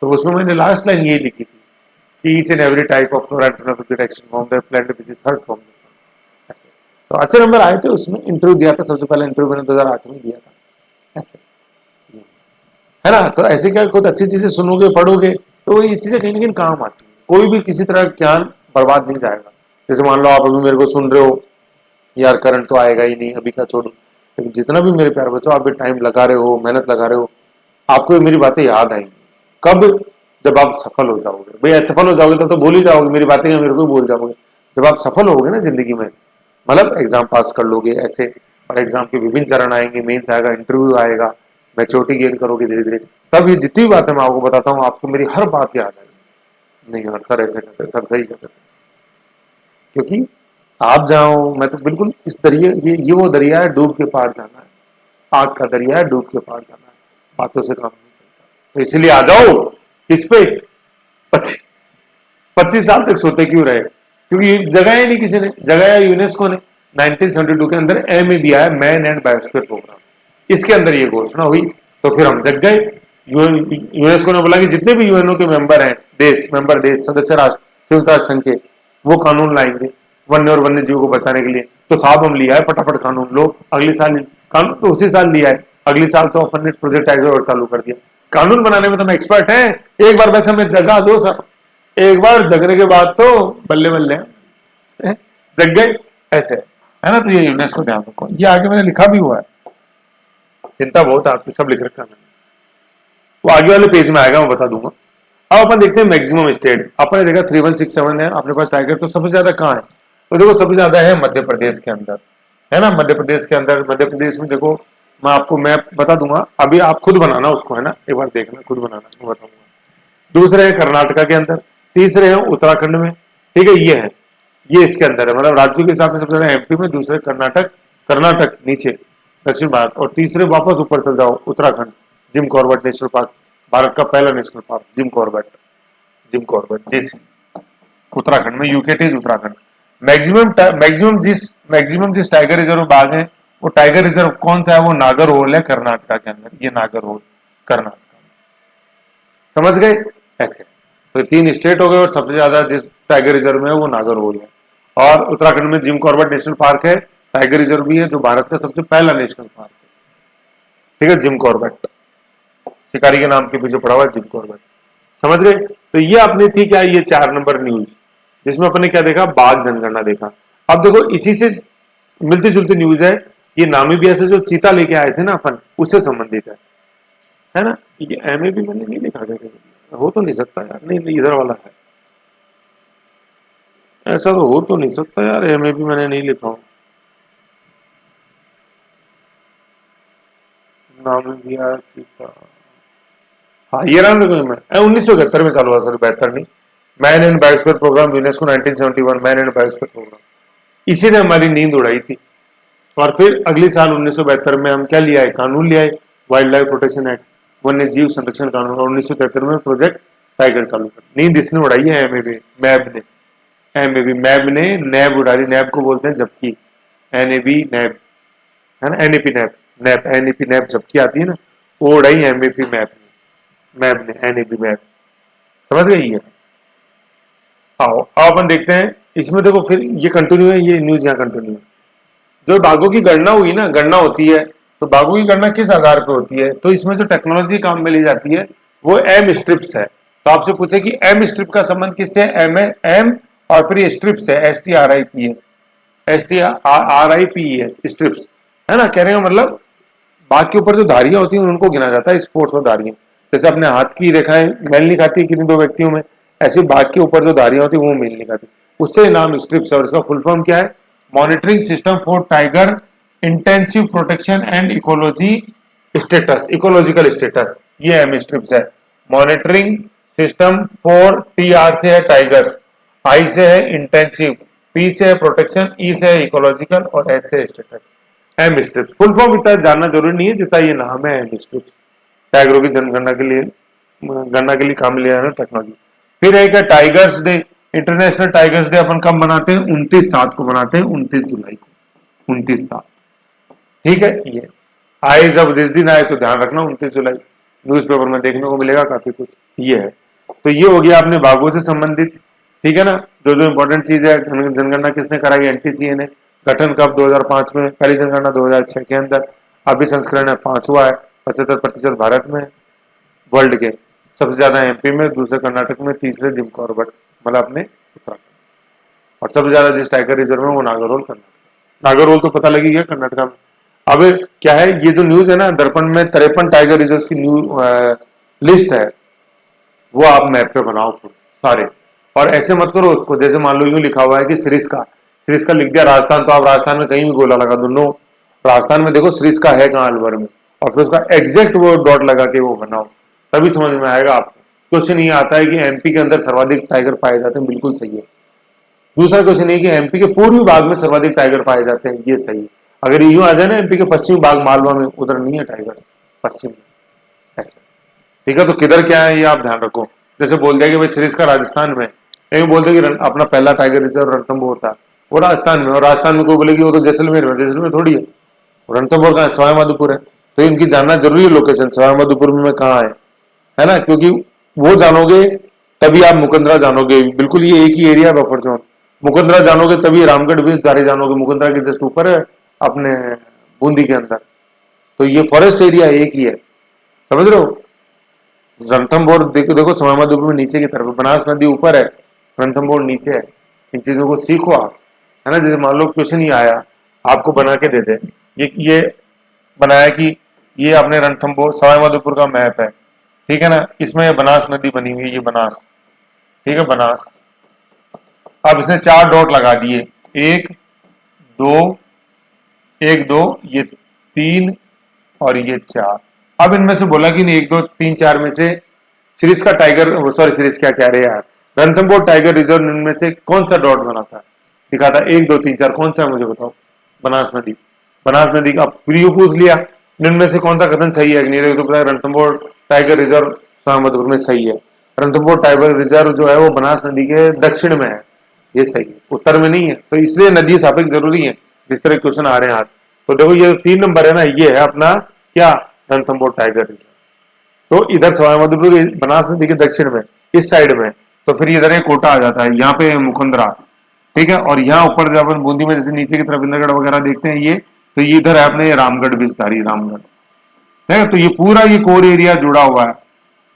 तो उसमें मैंने लास्ट लाइन ये लिखी थी कि each and every type of flora and fauna from the planet which is third from the sun, ऐसे। तो अच्छे नंबर आए थे उसमें, इंटरव्यू दिया था, सबसे पहला इंटरव्यू मैंने 2008 में दिया था, ऐसे, है ना। तो ऐसे क्या खुद अच्छी चीजें सुनोगे, पढ़ोगे, तो ये चीजें कहीं ना कहीं काम आती है। कोई भी किसी तरह ज्ञान बर्बाद नहीं जाएगा। जैसे मान लो आप अभी मेरे को सुन रहे हो, यार करंट तो आएगा ही नहीं, अभी क्या छोड़ू, लेकिन जितना भी मेरे प्यारे बच्चों आप भी टाइम लगा रहे हो, मेहनत लगा रहे हो, आपको ये मेरी बातें याद आएंगी कब? जब आप सफल हो जाओगे। भाई असफल हो जाओगे तब तो भूल ही जाओगे मेरी बातें, मेरे को भूल जाओगे। जब आप सफल होगे ना जिंदगी में, मतलब एग्जाम पास कर लोगे ऐसे, और एग्जाम के विभिन्न चरण आएंगे, मेंस आएगा, इंटरव्यू आएगा, मैच्योरिटी गेन करोगे धीरे धीरे, तब ये जितनी भी बातें मैं आपको बताता हूँ आपको मेरी हर बात याद आएगी। नहीं यार सर ऐसे करते, सर सही करते, क्योंकि आप जाओ, मैं तो बिल्कुल इस दरिया, ये वो दरिया है डूब के पार जाना है, आग का दरिया है डूब के पार जाना है, बातों से काम नहीं चलता। तो इसलिए आ जाओ इस पे। 25 साल तक सोते क्यों रहे? क्योंकि जगाया नहीं किसी ने, जगाया यूनेस्को ने 1972 के अंदर MAB आया, मैन एंड बायोस्फीयर प्रोग्राम, इसके अंदर ये घोषणा हुई। तो फिर हम जग गए। यूनेस्को ने बोला कि जितने भी यूएनओ के मेंबर हैं, मेंबर देश, सदस्य राष्ट्र, संयुक्त राष्ट्र संघ के, वो कानून लाएंगे वन्य और वन्य जीवों को बचाने के लिए। तो साहब हम लिया है फटाफट कानून, लोग अगले साल कानून तो उसी साल लिया है, अगले साल तो अपन ने प्रोजेक्ट टाइगर और चालू कर दिया। कानून बनाने में तो मैं एक्सपर्ट है, एक बार वैसे हमें जगा दो सर, एक बार जगने के बाद तो बल्ले बल्ले जग गए ऐसे, है ना। तो ये यूनेस्को ध्यान रखो, ये आगे मैंने लिखा भी हुआ है, चिंता बहुत है आपकी, सब लिख रखा है मैंने, वो आगे वाले पेज में आएगा, मैं बता दूंगा। अब अपन देखते हैं मैक्सिमम स्टेट। आपने देखा 3167 है अपने पास टाइगर, तो सबसे ज्यादा कहाँ है? तो देखो सबसे ज्यादा है मध्य प्रदेश के अंदर, है ना। मध्य प्रदेश के अंदर, मध्य प्रदेश में देखो, मैं आपको मैप बता दूंगा, अभी आप खुद बनाना उसको, है ना, एक बार देखना, खुद बनाना, मैं बताऊंगा। दूसरे है कर्नाटका के अंदर, तीसरे है उत्तराखंड में, ठीक है, ये इसके अंदर है, मतलब राज्यों के हिसाब से सबसे ज्यादा MP में, दूसरे कर्नाटक नीचे दक्षिण भारत, और तीसरे वापस ऊपर चल जाओ Uttarakhand, Jim Corbett national park, Bharat का पहला नेशनल पार्क जिम कॉर्बेट जिस उत्तराखंड में, यूकेटीज उत्तराखंड। मैक्सिमम जिस टाइगर रिजर्व बाग है, वो टाइगर रिजर्व कौन सा है? वो नागरहोल है कर्नाटका के अंदर, ये नागरहोल कर्नाटका, समझ गए ऐसे। तो 3 स्टेट हो गए, और सबसे ज्यादा जिस टाइगर रिजर्व में है वो नागरहोल है, और उत्तराखंड में जिम कॉर्बेट नेशनल पार्क है, टाइगर रिजर्व भी है, जो भारत का सबसे पहला नेशनल पार्क है, ठीक है, जिम कॉर्बेट, शिकारी के नाम के पीछे पड़ा हुआ जिम कॉर्बेट, समझ गए। तो ये अपनी थी क्या, ये 4 नंबर न्यूज, जिसमें अपने क्या देखा, बाघ जनगणना देखा। अब देखो इसी से मिलती जुलती न्यूज है, ये नामीबिया से जो चीता लेके आए थे ना अपन, उससे संबंधित है ना। ये MAB मैंने नहीं लिखा था, हो तो नहीं सकता यार, नहीं इधर वाला है, ऐसा तो हो तो नहीं सकता यार, MAB मैंने नहीं लिखा हूं, नामीबिया चीता, हाँ ये रहा देखो, मैं 1971 में चालू हुआ सर, 72 नहीं। Man and biosphere programme UNESCO 1971, man and biosphere programme, इसी ने हमारी नींद उड़ाई थी। और फिर अगले साल 1972 में हम क्या लिया है, कानून लिया है, वाइल्ड लाइफ प्रोटेक्शन एक्ट, वन्य जीव संरक्षण कानून, और 1973 में प्रोजेक्ट टाइगर चालू कर। नींद इसने उड़ाई है मैब ने नैब उड़ा दी, नैब को बोलते हैं झपकी, NAB नैब, है ना, NAP नैब झपकी आती है ना, वो उड़ाई MAP मैब ने NAB मैब, समझ गए ये। आओ अब अपन देखते हैं इसमें, देखो फिर ये कंटिन्यू है, ये न्यूज यहाँ कंटिन्यू है। जो बाघों की गणना हुई ना, गणना होती है, तो बाघों की गणना किस आधार पर होती है? तो इसमें जो टेक्नोलॉजी काम में ली जाती है वो एम स्ट्रिप्स है। तो आपसे पूछे कि एम स्ट्रिप का संबंध किससे है? एम और फिर ये स्ट्रिप्स है, STRIPS स्ट्रिप्स, है ना। कहने का मतलब बाघ के ऊपर जो धारियां होती हैं उनको गिना जाता है स्पोर्ट्स और धारियां। जैसे अपने हाथ की रेखाएं मेल नहीं खाती किन्हीं 2 व्यक्तियों में, ऐसे बाघ के ऊपर जो धारियां होती है वो मेल नहीं खाती, उससे नाम स्ट्रिप्स है। और इसका फुल फॉर्म क्या है? Monitoring system for tiger intensive protection and ecological status, ये एम स्ट्रिप्स है। मॉनिटरिंग सिस्टम फॉर, TR से है टाइगर्स, I से है इंटेंसिव, P से है प्रोटेक्शन, E से है इकोलॉजिकल, और S से status. M strips full form इतना जानना जरूरी नहीं है जितना ये नाम है एम स्ट्रिप्स। टाइगरों की जनगणना के लिए, गणना के लिए काम लिया है टेक्नोलॉजी। फिर एक है tigers day, international tigers day अपन कब मनाते हैं? 29/7 को मनाते हैं, 29 जुलाई को, 29/7, ठीक है। ये आए जब जिस दिन आए तो ध्यान रखना 29 जुलाई, न्यूज़पेपर में देखने को मिलेगा काफी कुछ, ये है। तो ये हो गया अपने बाघों से संबंधित, ठीक है ना। जो जो इंपॉर्टेंट चीज है, जनगणना किसने कराई? NTCA ने। गठन कब? 2005 में, पहली जनगणना 2006 के अंदर, अभी संस्करण है 5वां है, 75% भारत में, वर्ल्ड के सबसे ज्यादा MP में, दूसरे कर्नाटक में, तीसरे जिम कॉर्बेट, मतलब अपने उत्तराखंड, और सबसे ज्यादा जिस टाइगर रिजर्व में वो नागरहोल कर्नाटक। नागरहोल तो पता लगी गया कर्नाटका में। अब क्या है, ये जो न्यूज है ना, दर्पण में 53 टाइगर रिजर्व की न्यूज लिस्ट है, वो आप मैप पे बनाओ खुद सारे। और ऐसे मत करो उसको, जैसे मान लो यूं लिखा हुआ है कि सिरिस्का लिख दिया राजस्थान, तो आप राजस्थान में कहीं भी गोला लगा दो, नो, राजस्थान में देखो सिरिस्का है कहाँ अलवर में, और फिर उसका एग्जैक्ट वो डॉट लगा के वो बनाओ, तभी समझ में आएगा आपको। क्वेश्चन ये आता है कि एमपी के अंदर सर्वाधिक टाइगर पाए जाते हैं, बिल्कुल सही है। दूसरा क्वेश्चन ये कि एमपी के पूर्वी भाग में सर्वाधिक टाइगर पाए जाते हैं, ये सही है। अगर यूं आ जाए ना एमपी के पश्चिमी भाग मालवा में, उधर नहीं है टाइगर पश्चिम में, ऐसा। ठीक है, तो किधर क्या है ये आप ध्यान रखो। जैसे बोल दिया कि भाई सिरिस्का राजस्थान में, नहीं बोलते कि अपना पहला टाइगर रिजर्व रणथंभौर था, वो राजस्थान में, और राजस्थान में कोई बोलेगी वो तो जैसलमेर में, जैसलमेर थोड़ी है, रणथंभौर कहाँ है, सवाई माधोपुर है। तो इनकी जानना जरूरी है लोकेशन, सवाई माधोपुर में कहाँ है ना, क्योंकि वो जानोगे तभी आप मुकंदरा जानोगे, बिल्कुल ये एक ही एरिया बफर जोन। मुकंदरा जानोगे तभी रामगढ़ विषधारी जानोगे, मुकंदरा के जस्ट ऊपर है अपने बूंदी के अंदर, तो ये फॉरेस्ट एरिया एक ही है, समझ रहे हो। रणथंभौर देखो, देखो सवाई माधोपुर में नीचे की तरफ, बनास नदी ऊपर है, रणथंभौर नीचे है। इन चीजों को सीखो आप, है ना। जैसे मान लो क्वेश्चन ही आया, आपको बना के दे दे, ये बनाया कि ये अपने रणथंभौर सवाई माधोपुर का मैप है, ठीक है ना, इसमें ये बनास नदी बनी हुई है, ये बनास, ठीक है, बनास। अब इसने 4 डॉट लगा दिए, एक दो, एक दो, ये 3 और ये 4। अब इनमें से बोला कि नहीं 1 2 3 4 में से सिरिस्का टाइगर, सॉरी सिरिस क्या कह रहे हैं यार, रणथंभौर टाइगर रिजर्व इनमें से कौन सा डॉट बना था, दिखा था 1 2 3 4, कौन सा है मुझे बताओ। बनास नदी, बनास नदी का प्रियो पूछ लिया, इनमें से कौन सा कथन सही है, नहीं तो पता है रणथंभौर टाइगर रिजर्व मध्यपुर में सही है। रणथंभौर टाइगर रिजर्व जो है वो बनास नदी के दक्षिण में है, ये सही है, उत्तर में नहीं है, तो इसलिए नदी सापेक्ष जरूरी है जिस तरह क्वेश्चन आ रहे हैं आज। तो देखो ये 3 नंबर है ना, ये है अपना क्या, रणथंभौर टाइगर रिजर्व। तो इधर सवाई माधोपुर बनास नदी के दक्षिण में, इस साइड में, तो फिर इधर एक कोटा आ जाता है, यहाँ पे मुकुंदरा, ठीक है। और यहाँ ऊपर जब अपन बूंदी में जैसे नीचे की तरफ इंद्रगढ़ वगैरह देखते हैं, ये तो ये इधर है अपने रामगढ़ विषधारी, रामगढ़ है। तो ये पूरा ये कोर एरिया जुड़ा हुआ है,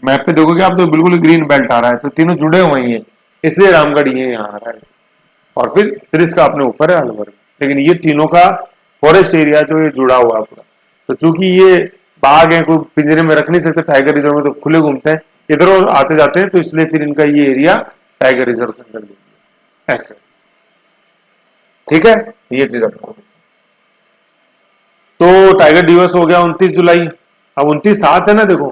मैप पे देखोगे आप तो बिल्कुल ग्रीन बेल्ट आ रहा है, तो तीनों जुड़े हुए हैं, इसलिए रामगढ़ ये यहाँ आ रहा है। और फिर इसका अपने ऊपर है अलवर, लेकिन ये तीनों का फॉरेस्ट एरिया जो ये जुड़ा हुआ है पूरा। तो चूंकि ये बाघ है, कोई पिंजरे में रख नहीं सकते, टाइगर रिजर्व में तो खुले घूमते हैं, इधर और आते जाते हैं, तो इसलिए फिर इनका ये एरिया टाइगर रिजर्व के अंदर ऐसे, ठीक है, ये चीज आपको। तो टाइगर दिवस हो गया 29 जुलाई। अब 29/7 है ना, देखो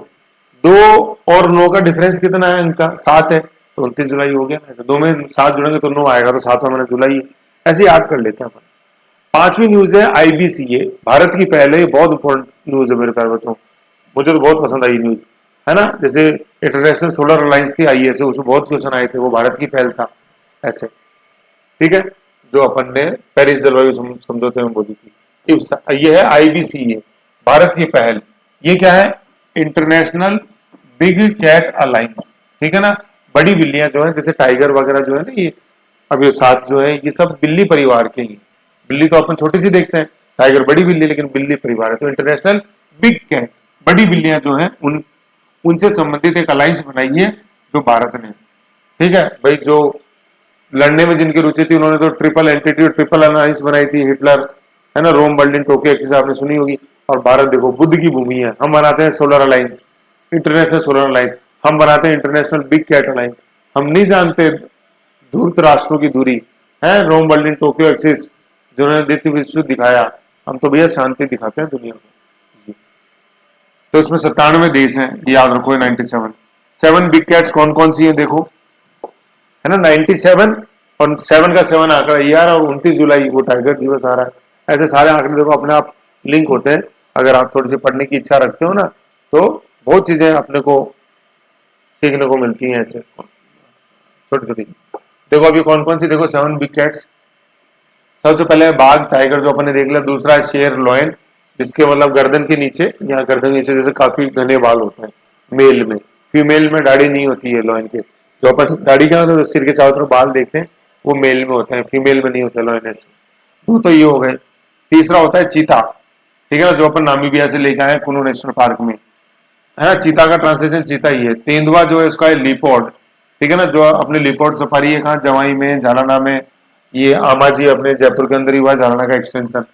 2 और 9 का डिफरेंस कितना है, इनका 7 है, तो 29 जुलाई हो गया। 2 में 7 जुड़ेंगे तो 9 आएगा, तो 7वां महीना जुलाई है, ऐसे याद कर लेते हैं अपन। 5वीं न्यूज है IBCA, भारत की पहले, बहुत इंपॉर्टेंट न्यूज है मेरे प्यारे बच्चों, मुझे तो बहुत पसंद आई न्यूज, है ना। जैसे इंटरनेशनल सोलर अलायंस थी ISA, उसमें बहुत क्वेश्चन आए थे, वो भारत की पहल था, ऐसे, ठीक है, जो अपन ने पेरिस जलवायु समझौते में बोली थी। ये है IBCA, भारत की पहल। ये क्या है, इंटरनेशनल बिग कैट अलायंस, ठीक है ना। बड़ी बिल्लियां जो है, जैसे टाइगर वगैरह जो है ना, ये अभी 7 जो है, ये सब बिल्ली परिवार के ही। बिल्ली तो अपन छोटी सी देखते हैं, टाइगर बड़ी बिल्ली, लेकिन बिल्ली परिवार है। तो इंटरनेशनल बिग कैट, बड़ी बिल्लियां जो है, उनसे संबंधित एक अलायंस बनाई है जो भारत ने, ठीक है भाई। जो लड़ने में जिनकी रुचि थी, उन्होंने तो ट्रिपल एंटिटी, ट्रिपल अलायंस बनाई थी, हिटलर, है ना, रोम, बर्लिन, टोक्यो एक्सिस आपने सुनी होगी। और भारत देखो बुद्ध की भूमि है, हम बनाते हैं solar alliance, international solar alliance, हम बनाते हैं इंटरनेशनल बिग कैट अलायंस। हम नहीं जानते धूर्त राष्ट्रों की दूरी है, रोम, बर्लिन, टोक्यो एक्सिस जिन्होंने द्वितीय विश्व युद्ध दिखाया, हम तो भैया शांति दिखाते हैं दुनिया को। तो इसमें 97 देश हैं, याद रखो 97। 7 बिग कैट्स कौन कौन सी है देखो, है ना, 97 और 7 का 7 आंकड़ा यार, और 29 जुलाई वो टाइगर दिवस आ रहा है। ऐसे सारे आंकड़े देखो अपने आप लिंक होते हैं, अगर आप थोड़ी सी पढ़ने की इच्छा रखते हो ना, तो बहुत चीजें अपने को सीखने को मिलती हैं ऐसे छोटी छोटी। देखो अभी कौन कौन सी, देखो 7 बिग कैट्स। सबसे पहले बाघ, टाइगर जो अपन ने देख लिया। दूसरा है शेर, लॉयन, जिसके मतलब गर्दन के नीचे, या गर्दन के नीचे जैसे काफी घने बाल होते हैं मेल में, फीमेल में दाढ़ी नहीं होती है लॉयन के। जो अपन दाढ़ी क्या होता है, सिर के चारों तरफ बाल देखते हैं, वो मेल में होते हैं, फीमेल में नहीं होते लॉयनेस। तो ये हो गए। तीसरा होता है चीता, ठीक है ना, जो अपन नामीबिया से लेके आए कुनू नेशनल पार्क में, है ना। चीता का ट्रांसलेशन चीता ही है। तेंदुआ जो है उसका है लिपोर्ड, ठीक है ना, जो अपने लिपोर्ड सफारी है, कहाँ, जवाई में, झालाना में। ये आमाजी अपने जयपुर के अंदर ही हुआ, झालाना का एक्सटेंशन।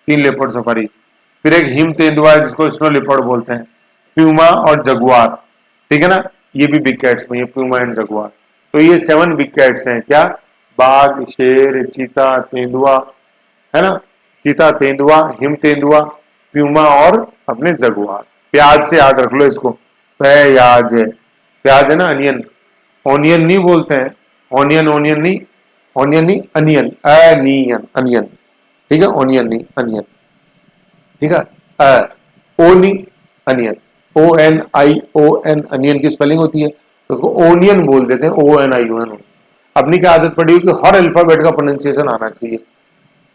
3 leopard safari. फिर एक हिम तेंदुआ है जिसको स्नो लिपर्ड बोलते हैं, प्यूमा और जगुआर, ठीक है ना, ये भी बिग कैट्स में, ये प्यूमा एंड जगुआर। तो ये 7 बिग कैट्स हैं, क्या, बाघ, शेर, चीता, तेंदुआ, है ना, चीता, तेंदुआ, हिम तेंदुआ, प्यूमा और अपने जगुआर। प्याज से याद रख लो इसको, प्याज है, प्याज है ना, अनियन, ऑनियन नहीं बोलते हैं, ऑनियन, ऑनियन नहीं, ऑनियन नहीं, अनियन, अनियन, अनियन, ठीक है, ऑनियन नहीं, अनियन, ठीक है, ओ नहीं, अनियन, ONION, अनियन की स्पेलिंग होती है, तो उसको ओनियन बोल देते हैं, ONION। अपनी क्या आदत पड़ी हुई कि हर अल्फाबेट का प्रोनाउंसिएशन आना चाहिए,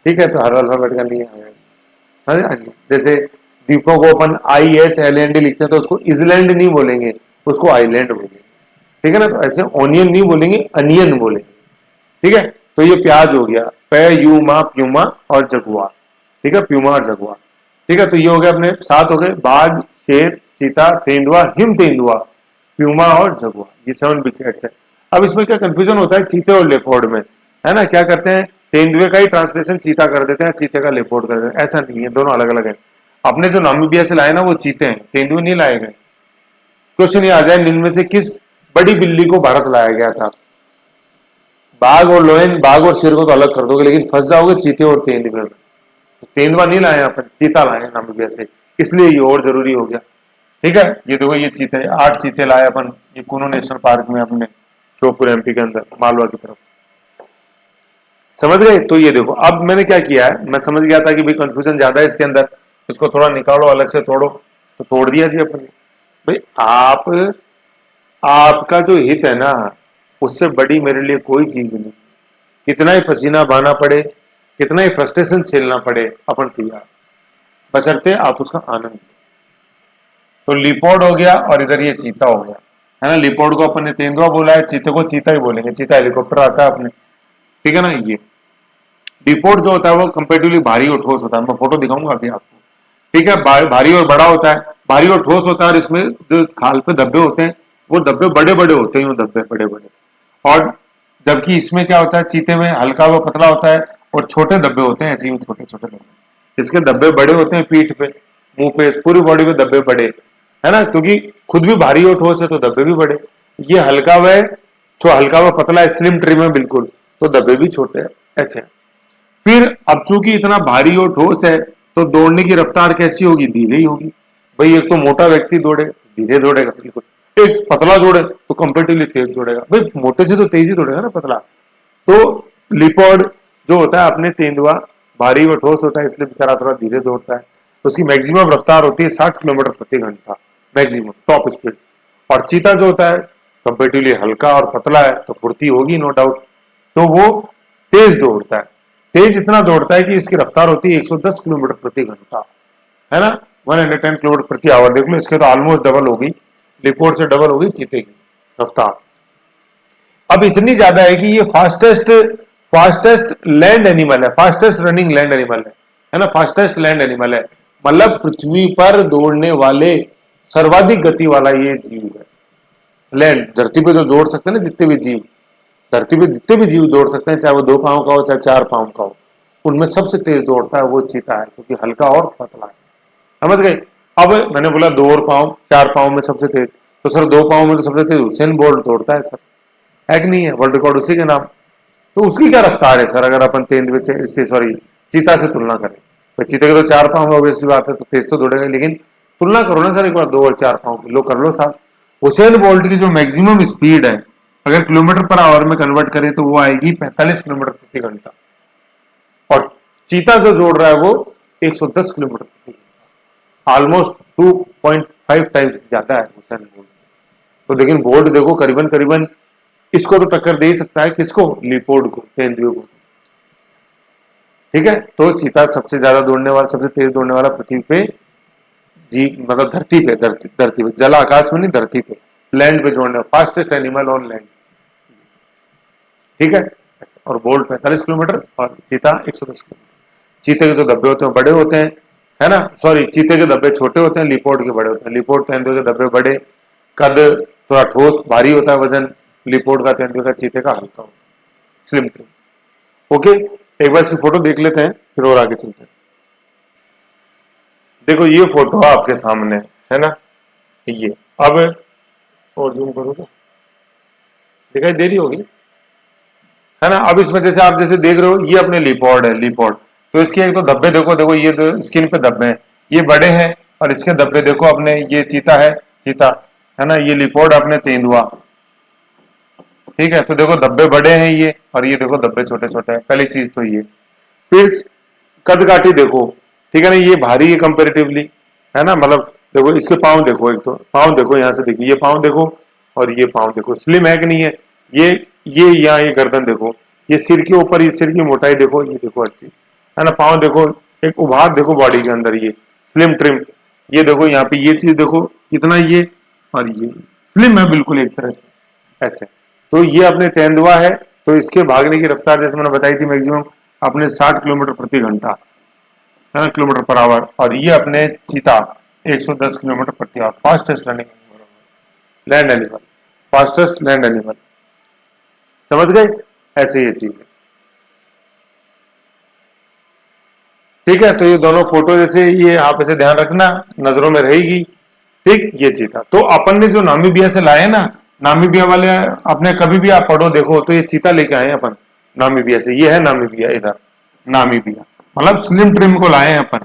ठीक है, तो हर अल्फाबेट का नहीं आया, जैसे दीपक को अपन ISLAND लिखते हैं तो उसको इजलैंड नहीं बोलेंगे, उसको आइलैंड बोलेंगे, ठीक है ना, तो ऐसे ऑनियन नहीं बोलेंगे, अनियन बोलेंगे, ठीक है। तो ये प्याज हो गया, प्यूमा, प्यूमा और जगुआर, ठीक है, प्यूमा और जगुआर, ठीक है। तो ये हो गया, अपने 7 हो गए, बाघ, शेर, चीता, तेंदुआ, हिम तेंदुआ, प्यूमा और जगुआर, ये 7 विकेट्स है। अब इसमें क्या कंफ्यूजन होता है चीते और लेपर्ड में, है ना, क्या करते हैं, तेंदुए का ही ट्रांसलेशन चीता कर देते हैं, चीते का लेपर्ड कर देते हैं, ऐसा नहीं है, दोनों अलग अलग है। अपने जो नामीबिया से लाए ना वो चीते हैं, तेंदुए नहीं लाए गए। क्वेश्चन ये आ जाए, इनमें से किस बड़ी बिल्ली को भारत लाया गया था? बाघ और लोयन, बाघ और शेर को तो अलग कर दोगे, लेकिन फंस जाओगे चीते और तेंदुए में। तो तेंदुआ नहीं लाए अपन, चीता लाए नामीबिया से, इसलिए ये और जरूरी हो गया, ठीक है। ये देखो, ये चीते 8 चीते लाए अपन, ये कूनो नेशनल पार्क में अपने श्योपुर MP के अंदर, मालवा की तरफ, समझ गए। तो ये देखो, अब मैंने क्या किया है, मैं समझ गया था कि भाई कंफ्यूजन ज्यादा है इसके अंदर, इसको थोड़ा निकालो, अलग से तोड़ो, तो तोड़ दिया जी अपन ने। भाई आपका जो हित है ना, उससे बड़ी मेरे लिए कोई चीज नहीं, कितना ही पसीना बहाना पड़े, कितना ही फ्रस्ट्रेशन झेलना पड़े, अपन तैयार, बशर्ते आप उसका आनंद। तो लिपोर्ड हो गया और इधर ये चीता हो गया, है ना। लिपोर्ड को अपन ने तेंदुआ बोला है, चीते को चीता ही बोलेंगे, चीता हेलीकॉप्टर आता है अपने, ठीक है ना। ये लिपोर्ड जो होता है वो कंपेरेटिवली भारी और ठोस होता है, मैं फोटो दिखाऊंगा अभी आपको, ठीक है। भारी और बड़ा होता है, भारी और ठोस होता है, और इसमें जो खाल पे धब्बे होते हैं वो धब्बे बड़े बड़े होते हैं, वो धब्बे बड़े बड़े, और जबकि इसमें क्या होता है, चीते में हल्का व पतला होता है और छोटे धब्बे होते हैं, ऐसे ही छोटे छोटे धब्बे। इसके धब्बे बड़े होते हैं, पीठ पे, मुंह पे, पूरी बॉडी पे धब्बे बड़े, है ना, क्योंकि खुद भी भारी और ठोस है तो धब्बे भी बड़े। ये हल्का व जो हल्का व पतला है, स्लिम ट्रिम है बिल्कुल, तो धब्बे भी छोटे हैं, ऐसे। फिर अब चूंकि इतना भारी और ठोस है तो दौड़ने की रफ्तार कैसी होगी, धीरे ही होगी। भाई एक तो मोटा व्यक्ति दौड़े धीरे दौड़ेगा बिल्कुल, एक पतला दौड़े तो कंपेरेटिवली तेज दौड़ेगा, भाई मोटे से तो तेज ही दौड़ेगा ना पतला। तो लिपर्ड जो होता है अपने तेंदुआ, भारी व ठोस होता है, इसलिए बेचारा थोड़ा धीरे दौड़ता है, उसकी मैक्सिमम रफ्तार होती है 60 किलोमीटर प्रति घंटा, मैक्सिमम टॉप स्पीड। और चीता जो होता है कंपेरेटिवली हल्का और पतला है, तो फुर्ती होगी नो डाउट, तो वो तेज दौड़ता है, तेज इतना दौड़ता है कि इसकी रफ्तार होती है 110 किलोमीटर प्रति घंटा, है ना, 110 किलोमीटर प्रति आवर। देख लो, इसके तो ऑलमोस्ट डबल होगी, लिपोर्ड से डबल होगी चीते की रफ्तार। अब इतनी ज्यादा है कि ये फास्टेस्ट लैंड एनिमल है, फास्टेस्ट रनिंग लैंड एनिमल है ना, फास्टेस्ट लैंड एनिमल है, मतलब पृथ्वी पर दौड़ने वाले सर्वाधिक गति वाला ये जीव है। लैंड, धरती पे जो दौड़ सकते हैं ना, जितने भी जीव धरती पे, जितने भी जीव दौड़ सकते हैं, चाहे वो 2 पांव का हो चाहे 4 पांव का हो, उनमें सबसे तेज दौड़ता है वो चीता है, क्योंकि हल्का और पतला है, समझ गए। अब मैंने बोला 2 और पांव 4 पांव में सबसे तेज, तो सर 2 पांव में तो सबसे तेज हुसैन बोल्ट दौड़ता है सर, है कि नहीं है, वर्ल्ड रिकॉर्ड उसी के नाम। तो उसकी क्या रफ्तार है सर, अगर अपन तेंदुए से, इससे सॉरी चीता से तुलना करें, तो चीते के तो 4 पांव ऑब्वियसली बात है, तो तेज तो दौड़ेगा, लेकिन तुलना करो ना सर एक बार 2 और 4 पांव की, लो कर लो साहब। हुसैन बोल्ट की जो मैक्सिमम स्पीड है, अगर किलोमीटर पर आवर में कन्वर्ट करें तो वो आएगी 45 किलोमीटर प्रति घंटा, और चीता जो जोड़ रहा है वो 110 किलोमीटर प्रति घंटा, ऑलमोस्ट 2.5 टाइम्स ज्यादा है हुसैन बोल्ट से। तो लेकिन बोल्ट देखो करीबन करीबन इसको तो टक्कर दे ही सकता है, किसको, लिपोर्ड को, तेंदुए को, ठीक है। तो चीता सबसे ज्यादा दौड़ने वाला, सबसे तेज दौड़ने वाला पृथ्वी पे जी, मतलब धरती पे, जल आकाश में नहीं, धरती पे, लैंड पे जोड़ने, फास्टेस्ट एनिमल ऑन लैंड, ठीक है। और बोल्ट 45 किलोमीटर और चीता 110 किलोमीटर। चीते के जो धब्बे होते हैं बड़े होते हैं, है ना, सॉरी चीते के धब्बे छोटे होते हैं, लिपोर्ड के बड़े होते हैं, लिपोर्ड तेंदुए के धब्बे बड़े, कद थोड़ा ठोस भारी होता है, वजन लिपोर्ड का, तेंदुए का, चीते का हल्का होता है, स्लिम ट्रिम। ओके, एक बार इसकी फोटो देख लेते हैं, फिर और आगे चलते हैं। देखो ये फोटो आपके सामने है ना, ये अब और जूम करो तो दिखाई दे रही होगी, है ना। अब इसमें जैसे आप जैसे देख रहे हो ये अपने लिपोड है, लिपोड। तो इसके एक तो धब्बे देखो, देखो ये तो स्किन पे धब्बे हैं, ये बड़े हैं, और इसके धब्बे देखो अपने, ये चीता है, चीता है ना, ये लिपोड अपने तेंदुआ, ठीक है। तो देखो धब्बे बड़े हैं ये, और ये देखो धब्बे छोटे छोटे हैं, पहली चीज तो ये। फिर कद काठी देखो, ठीक है ना, ये भारी है कंपेरेटिवली, है ना। मतलब देखो इसके पाँव देखो, एक तो पाँव देखो यहाँ से देखो, ये पाँव देखो और ये पाँव देखो, स्लिम है कि नहीं है। ये यहाँ ये गर्दन देखो, ये सिर के ऊपर, ये सिर की मोटाई देखो, ये देखो अच्छी, है ना। पाँव देखो, एक उभार देखो बॉडी के अंदर, ये स्लिम ट्रिम, ये देखो यहाँ पे ये चीज देखो कितना ये, और ये स्लिम है बिल्कुल एक तरह से ऐसे। तो ये अपने तेंदुआ है। तो इसके भागने की रफ्तार जैसे मैंने बताई थी मैक्सिमम अपने 60 किलोमीटर प्रति घंटा, है ना, किलोमीटर पर आवर। और ये अपने चीता 110 किलोमीटर प्रति hour, fastest running land animal, fastest land animal, समझ गए। ऐसे ये चीज है, ठीक है। तो ये दोनों फोटो जैसे ये आप ऐसे ध्यान रखना, नजरों में रहेगी, ठीक। ये चीता तो अपन ने जो नामीबिया से लाए ना, नामीबिया वाले अपने कभी भी आप पढ़ो देखो तो ये चीता लेके आए अपन नामीबिया से, ये है नामीबिया, इधर नामीबिया, मतलब स्लिम ट्रिम को लाए हैं अपन,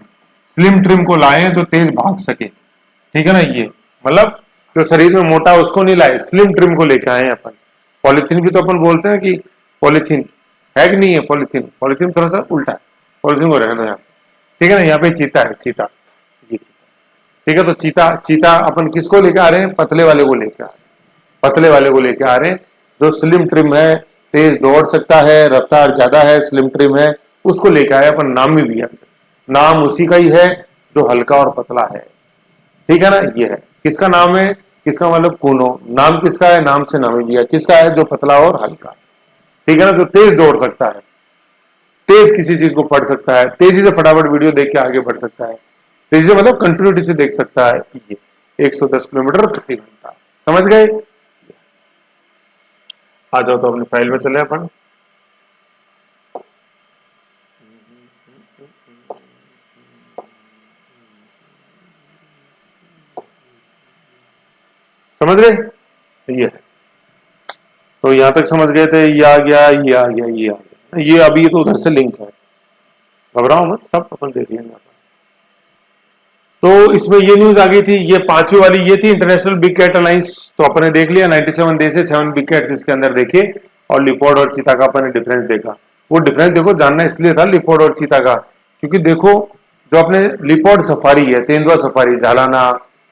स्लिम ट्रिम को लाए हैं तो तेज भाग सके, ठीक है ना। ये मतलब जो शरीर में मोटा उसको नहीं लाए, स्लिम ट्रिम को लेके आए हैं अपन। पॉलिथीन भी तो अपन बोलते हैं कि पॉलिथीन है कि नहीं है, पॉलिथीन, पॉलिथीन थोड़ा सा उल्टा है, पॉलिथीन को रहना यहाँ, ठीक है ना। यहाँ पे चीता है, चीता, ये चीता, ठीक है। तो चीता, चीता अपन किसको लेके आ रहे हैं, पतले वाले को लेके आ रहे हैं, पतले वाले को लेके आ रहे हैं, जो स्लिम ट्रिम है, तेज दौड़ सकता है, रफ्तार ज्यादा है, स्लिम ट्रिम है, उसको लेके आए अपन नामीबिया से। नाम उसी का ही है जो हल्का और पतला है, ठीक है ना। ये है किसका नाम है, किसका मतलब कूनो, नाम किसका है, नाम से नामीबिया, किसका है जो पतला और हल्का, ठीक है ना, जो तेज दौड़ सकता है, तेज किसी चीज को पढ़ सकता है, तेजी से फटाफट वीडियो देख के आगे बढ़ सकता है, तेजी से मतलब कंटिन्यूटी से देख सकता है, ये 110 किलोमीटर प्रति घंटा, समझ गए। आ जाओ तो अपनी फाइल में चले अपन, समझ गए, ये है। तो यहां तक समझ गए थे, ये आ गया, ये आ गया, ये आ गया, ये अभी ये तो उधर से लिंक है, घबराओ मत, सब अपन देख लेंगे। तो इसमें ये न्यूज आ गई थी, ये पांचवी वाली ये थी इंटरनेशनल बिग कैट अलायंस। तो अपन ने देख लिया 97 देश है, 7 बिग कैट्स इसके अंदर देखे, और लिपोड और चीता का अपन ने डिफरेंस देखा। वो डिफरेंस देखो जानना इसलिए था लिपोड और चीता का, क्योंकि देखो जो अपने लिपोड सफारी है, तेंदुआ सफारी, जालाना,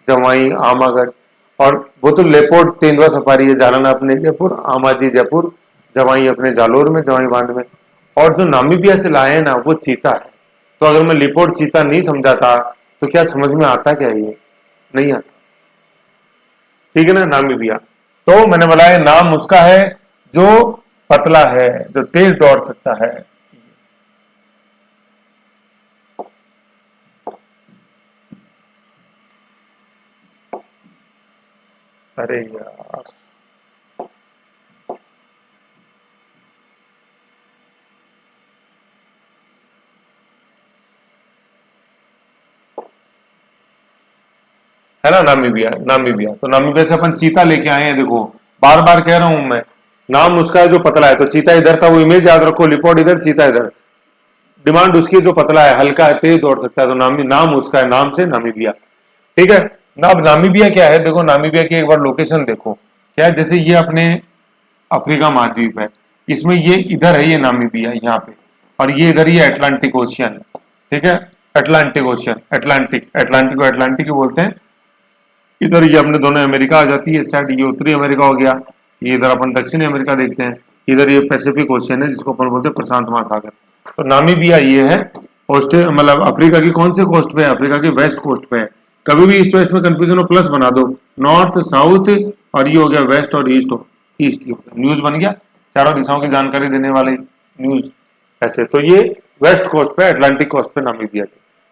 जवाई, आमागढ़, और वो तो लेपोड तेंदुआ सफारी है, जालाना अपने जयपुर, आमाजी जयपुर, जवाई अपने जालोर में, जवाई बांध में। और जो नामीबिया से लाए हैं ना वो चीता है। तो अगर मैं लिपोड चीता नहीं समझाता तो क्या समझ में आता, क्या ये नहीं आता, ठीक है ना। नामीबिया तो मैंने बोला है नाम उसका है जो पतला है, जो तेज दौड़ सकता है। अरे यार है ना, नामीबिया, नामीबिया। तो नामीबिया से अपन चीता लेके आए हैं, देखो बार बार कह रहा हूं मैं, नाम उसका है जो पतला है। तो चीता इधर था, वो इमेज याद रखो, लिपोड इधर, चीता इधर, डिमांड उसकी जो पतला है, हल्का है, तेज दौड़ सकता है, तो नाम उसका है, नाम से नामीबिया, ठीक है ना। अब नामीबिया क्या है, देखो नामीबिया की एक बार लोकेशन देखो क्या है, जैसे ये अपने अफ्रीका महाद्वीप है, इसमें ये इधर है, ये नामीबिया यहाँ पे, और ये इधर ये अटलांटिक ओशियन, ठीक है, अटलांटिक ओशियन, अटलांटिक, अटलांटिक को अटलांटिक ही बोलते हैं। इधर ये अपने दोनों अमेरिका आ जाती है, इस साइड ये उत्तरी अमेरिका हो गया, ये इधर अपन दक्षिणी अमेरिका देखते हैं, इधर ये पैसिफिक ओशियन है जिसको अपन बोलते हैं प्रशांत महासागर। तो नामीबिया ये है मतलब अफ्रीका की कौन से कोस्ट पे है, अफ्रीका के वेस्ट कोस्ट पे है। कभी भी ईस्ट वेस्ट में कंफ्यूजन हो प्लस बना दो, नॉर्थ साउथ, और ये हो गया वेस्ट और ईस्ट, ईस्ट हो गया, न्यूज बन गया, चारों दिशाओं की जानकारी देने वाले न्यूज ऐसे। तो ये वेस्ट कोस्ट पे, अटलांटिक कोस्ट पे नामीबिया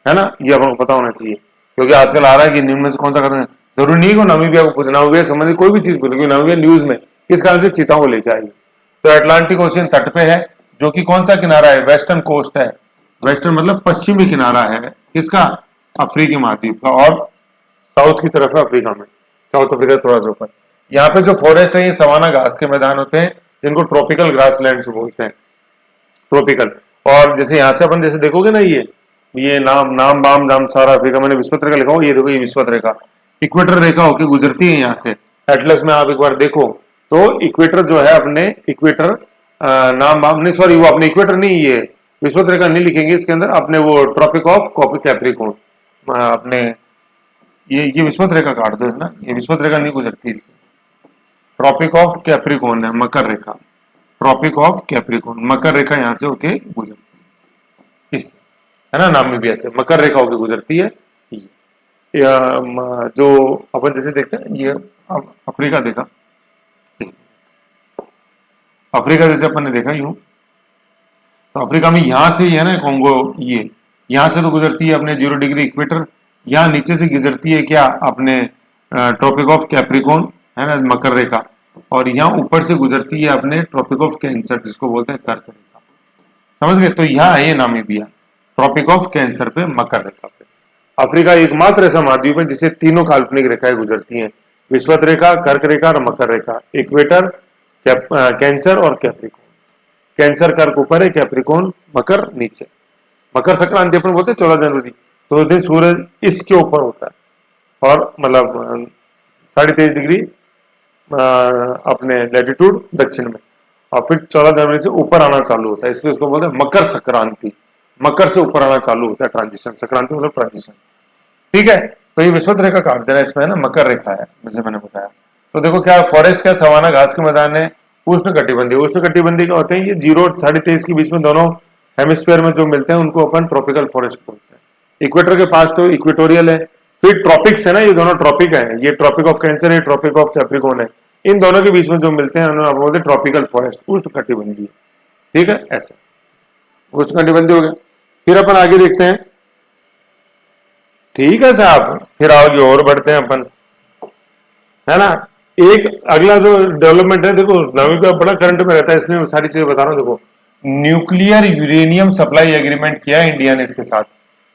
है ना, ये अपन को पता होना चाहिए, क्योंकि आजकल आ रहा है कि निम्न में से कौन सा खत्म है। जरूरी नहीं को नामीबिया को पूछना, नामीबिया संबंधित कोई भी चीज बोले, क्योंकि नामीबिया न्यूज में किस कारण से चीताओं को लेकर आई। तो अटलांटिक ओशियन तट पे है, जो कि कौन सा किनारा है, वेस्टर्न कोस्ट है, वेस्टर्न मतलब पश्चिमी किनारा है किसका, अफ्रीकी महाद्वीप का, और साउथ की तरफ है अफ्रीका में, साउथ अफ्रीका थोड़ा सा ऊपर। यहाँ पे जो फॉरेस्ट है ये सवाना घास के मैदान होते हैं, जिनको ट्रॉपिकल ग्रासलैंड्स बोलते हैं, ट्रॉपिकल। और जैसे यहाँ से अपन जैसे देखोगे ना, ये नाम नाम बाम दाम सारा अफ्रीका, मैंने विश्वत रेखा लिखा हुआ, ये देखो ये विश्वत रेखा इक्वेटर रेखा होके गुजरती है यहाँ से। एटलस में आप एक बार देखो तो इक्वेटर जो है अपने इक्वेटर, नाम बाम नहीं, सॉरी वो अपने इक्वेटर नहीं, ये विश्वत रेखा नहीं लिखेंगे इसके अंदर, अपने वो ट्रॉपिक ऑफ कॉपी कैप्रिकॉर्न अपने, ये विश्वत रेखा काट दो ना, ये विश्वत रेखा नहीं गुजरती इससे। ट्रॉपिक ऑफ कैप्रिकॉर्न है मकर रेखा, ट्रॉपिक ऑफ कैप्रिकॉर्न मकर रेखा यहाँ से होके गुजरती है इससे, है ना, नामीबिया से मकर रेखा होके गुजरती है। जो अपन जैसे देखते हैं ये अफ्रीका देखा, अफ्रीका जैसे अपन ने देखा यूं, तो अफ्रीका में यहां से ही है ना कॉन्गो, ये यहां से तो गुजरती है अपने 0 डिग्री इक्वेटर, यहाँ नीचे से गुजरती है क्या अपने ट्रॉपिक ऑफ कैप्रिकॉर्न, है ना मकर रेखा, और यहाँ ऊपर से गुजरती है अपने ट्रॉपिक ऑफ कैंसर जिसको बोलते हैं कर्क रेखा। समझ गए? तो यहाँ है ये नामीबिया, ट्रॉपिक ऑफ कैंसर पे मकर रेखा पे। अफ्रीका एकमात्र ऐसा महाद्वीप है जिसे तीनों काल्पनिक रेखाएं गुजरती हैं, विश्वत रेखा, कर्क रेखा और मकर रेखा। इक्वेटर, कैंसर और कैप्रिकॉर्न। कैंसर कर्क ऊपर है, कैप्रिकॉर्न मकर नीचे। मकर संक्रांति अपन बोलते हैं 14 जनवरी, तो उस दिन सूरज इसके ऊपर होता है, और मतलब 23.5 डिग्री अपने लैटिट्यूड दक्षिण में, और फिर 14 जनवरी से ऊपर आना चालू होता है, इसलिए उसको बोलते हैं मकर संक्रांति। मकर से ऊपर आना चालू होता है, ट्रांजिशन, संक्रांति मतलब ट्रांजिशन। ठीक है, तो ये विश्वत रेखा काट देना, इसमें है ना मकर रेखा है जैसे मैंने बताया। तो देखो क्या फॉरेस्ट क्या, सवाना घास के मैदान है, उष्ण कटिबंधीय। उष्ण कटिबंधीय का होते हैं ये 0 और 23.5 के बीच में दोनों हेमिस्फीयर में जो मिलते हैं उनको अपन ट्रॉपिकल फॉरेस्ट बोलते हैं। इक्वेटर के पास तो इक्वेटोरियल है, फिर ट्रॉपिक्स है ना, ये दोनों ट्रॉपिक है, ये ट्रॉपिक ऑफ कैंसर है, ट्रॉपिक ऑफ कैप्रिकॉर्न है, इन दोनों के बीच में जो मिलते हैं उन्हें बोलते हैं ट्रॉपिकल फॉरेस्ट, उष्ण कटिबंधीय। ठीक है, ऐसे उष्ण कटिबंधीय हो गया। फिर अपन आगे देखते हैं। ठीक है साहब, फिर आगे और बढ़ते हैं अपन, है ना। एक अगला जो डेवलपमेंट है, देखो नामीबिया बड़ा करंट में रहता है, इसलिए सारी चीजें बता रहा हूं। देखो न्यूक्लियर यूरेनियम सप्लाई एग्रीमेंट किया इंडिया ने इसके साथ,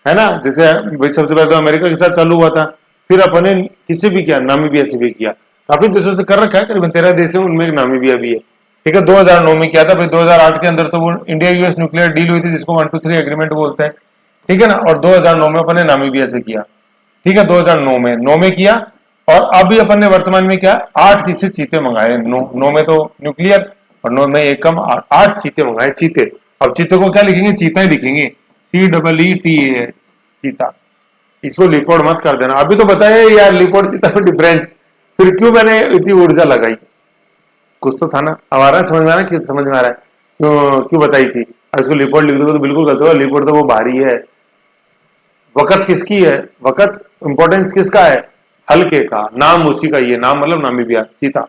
है ना। जैसे सबसे पहले तो अमेरिका के साथ चालू हुआ था, फिर अपन ने किसी भी किया, नामीबिया से भी किया, काफी देशों से कर रखा है, करीबन 13 देश है, उनमें नामीबिया भी है। ठीक है, 2009 में किया था, फिर 2008 के अंदर तो वो इंडिया यूएस न्यूक्लियर डील हुई थी जिसको 123 एग्रीमेंट बोलते हैं। ठीक है ना, और 2009 में अपन ने नामीबिया से किया। ठीक है, 2009 में किया, और अभी अपन ने वर्तमान में क्या 8 चीजें चीते मंगाए, 9 में तो न्यूक्लियर और 9 में एक कम, 8 चीते मंगाए, चीते। अब चीते को क्या लिखेंगे, चीता ही लिखेंगे, CEETA, चीता। इसको लिपोड मत कर देना, अभी तो बताया यार लिपोड चीता में डिफरेंस, फिर क्यों मैंने इतनी ऊर्जा लगाई, कुछ तो था ना। अब आ रहा है समझ में, आ रहा है, समझ में आ रहा है क्यों बताई थी। इसको लिपोड लिख दोगे तो बिल्कुल गलत होगा, लिपोड तो वो भारी है। वक़्त किसकी है, वक़्त इंपॉर्टेंस किसका है, हल्के का, नाम उसी का, ये नाम मतलब नामीबिया, चीता।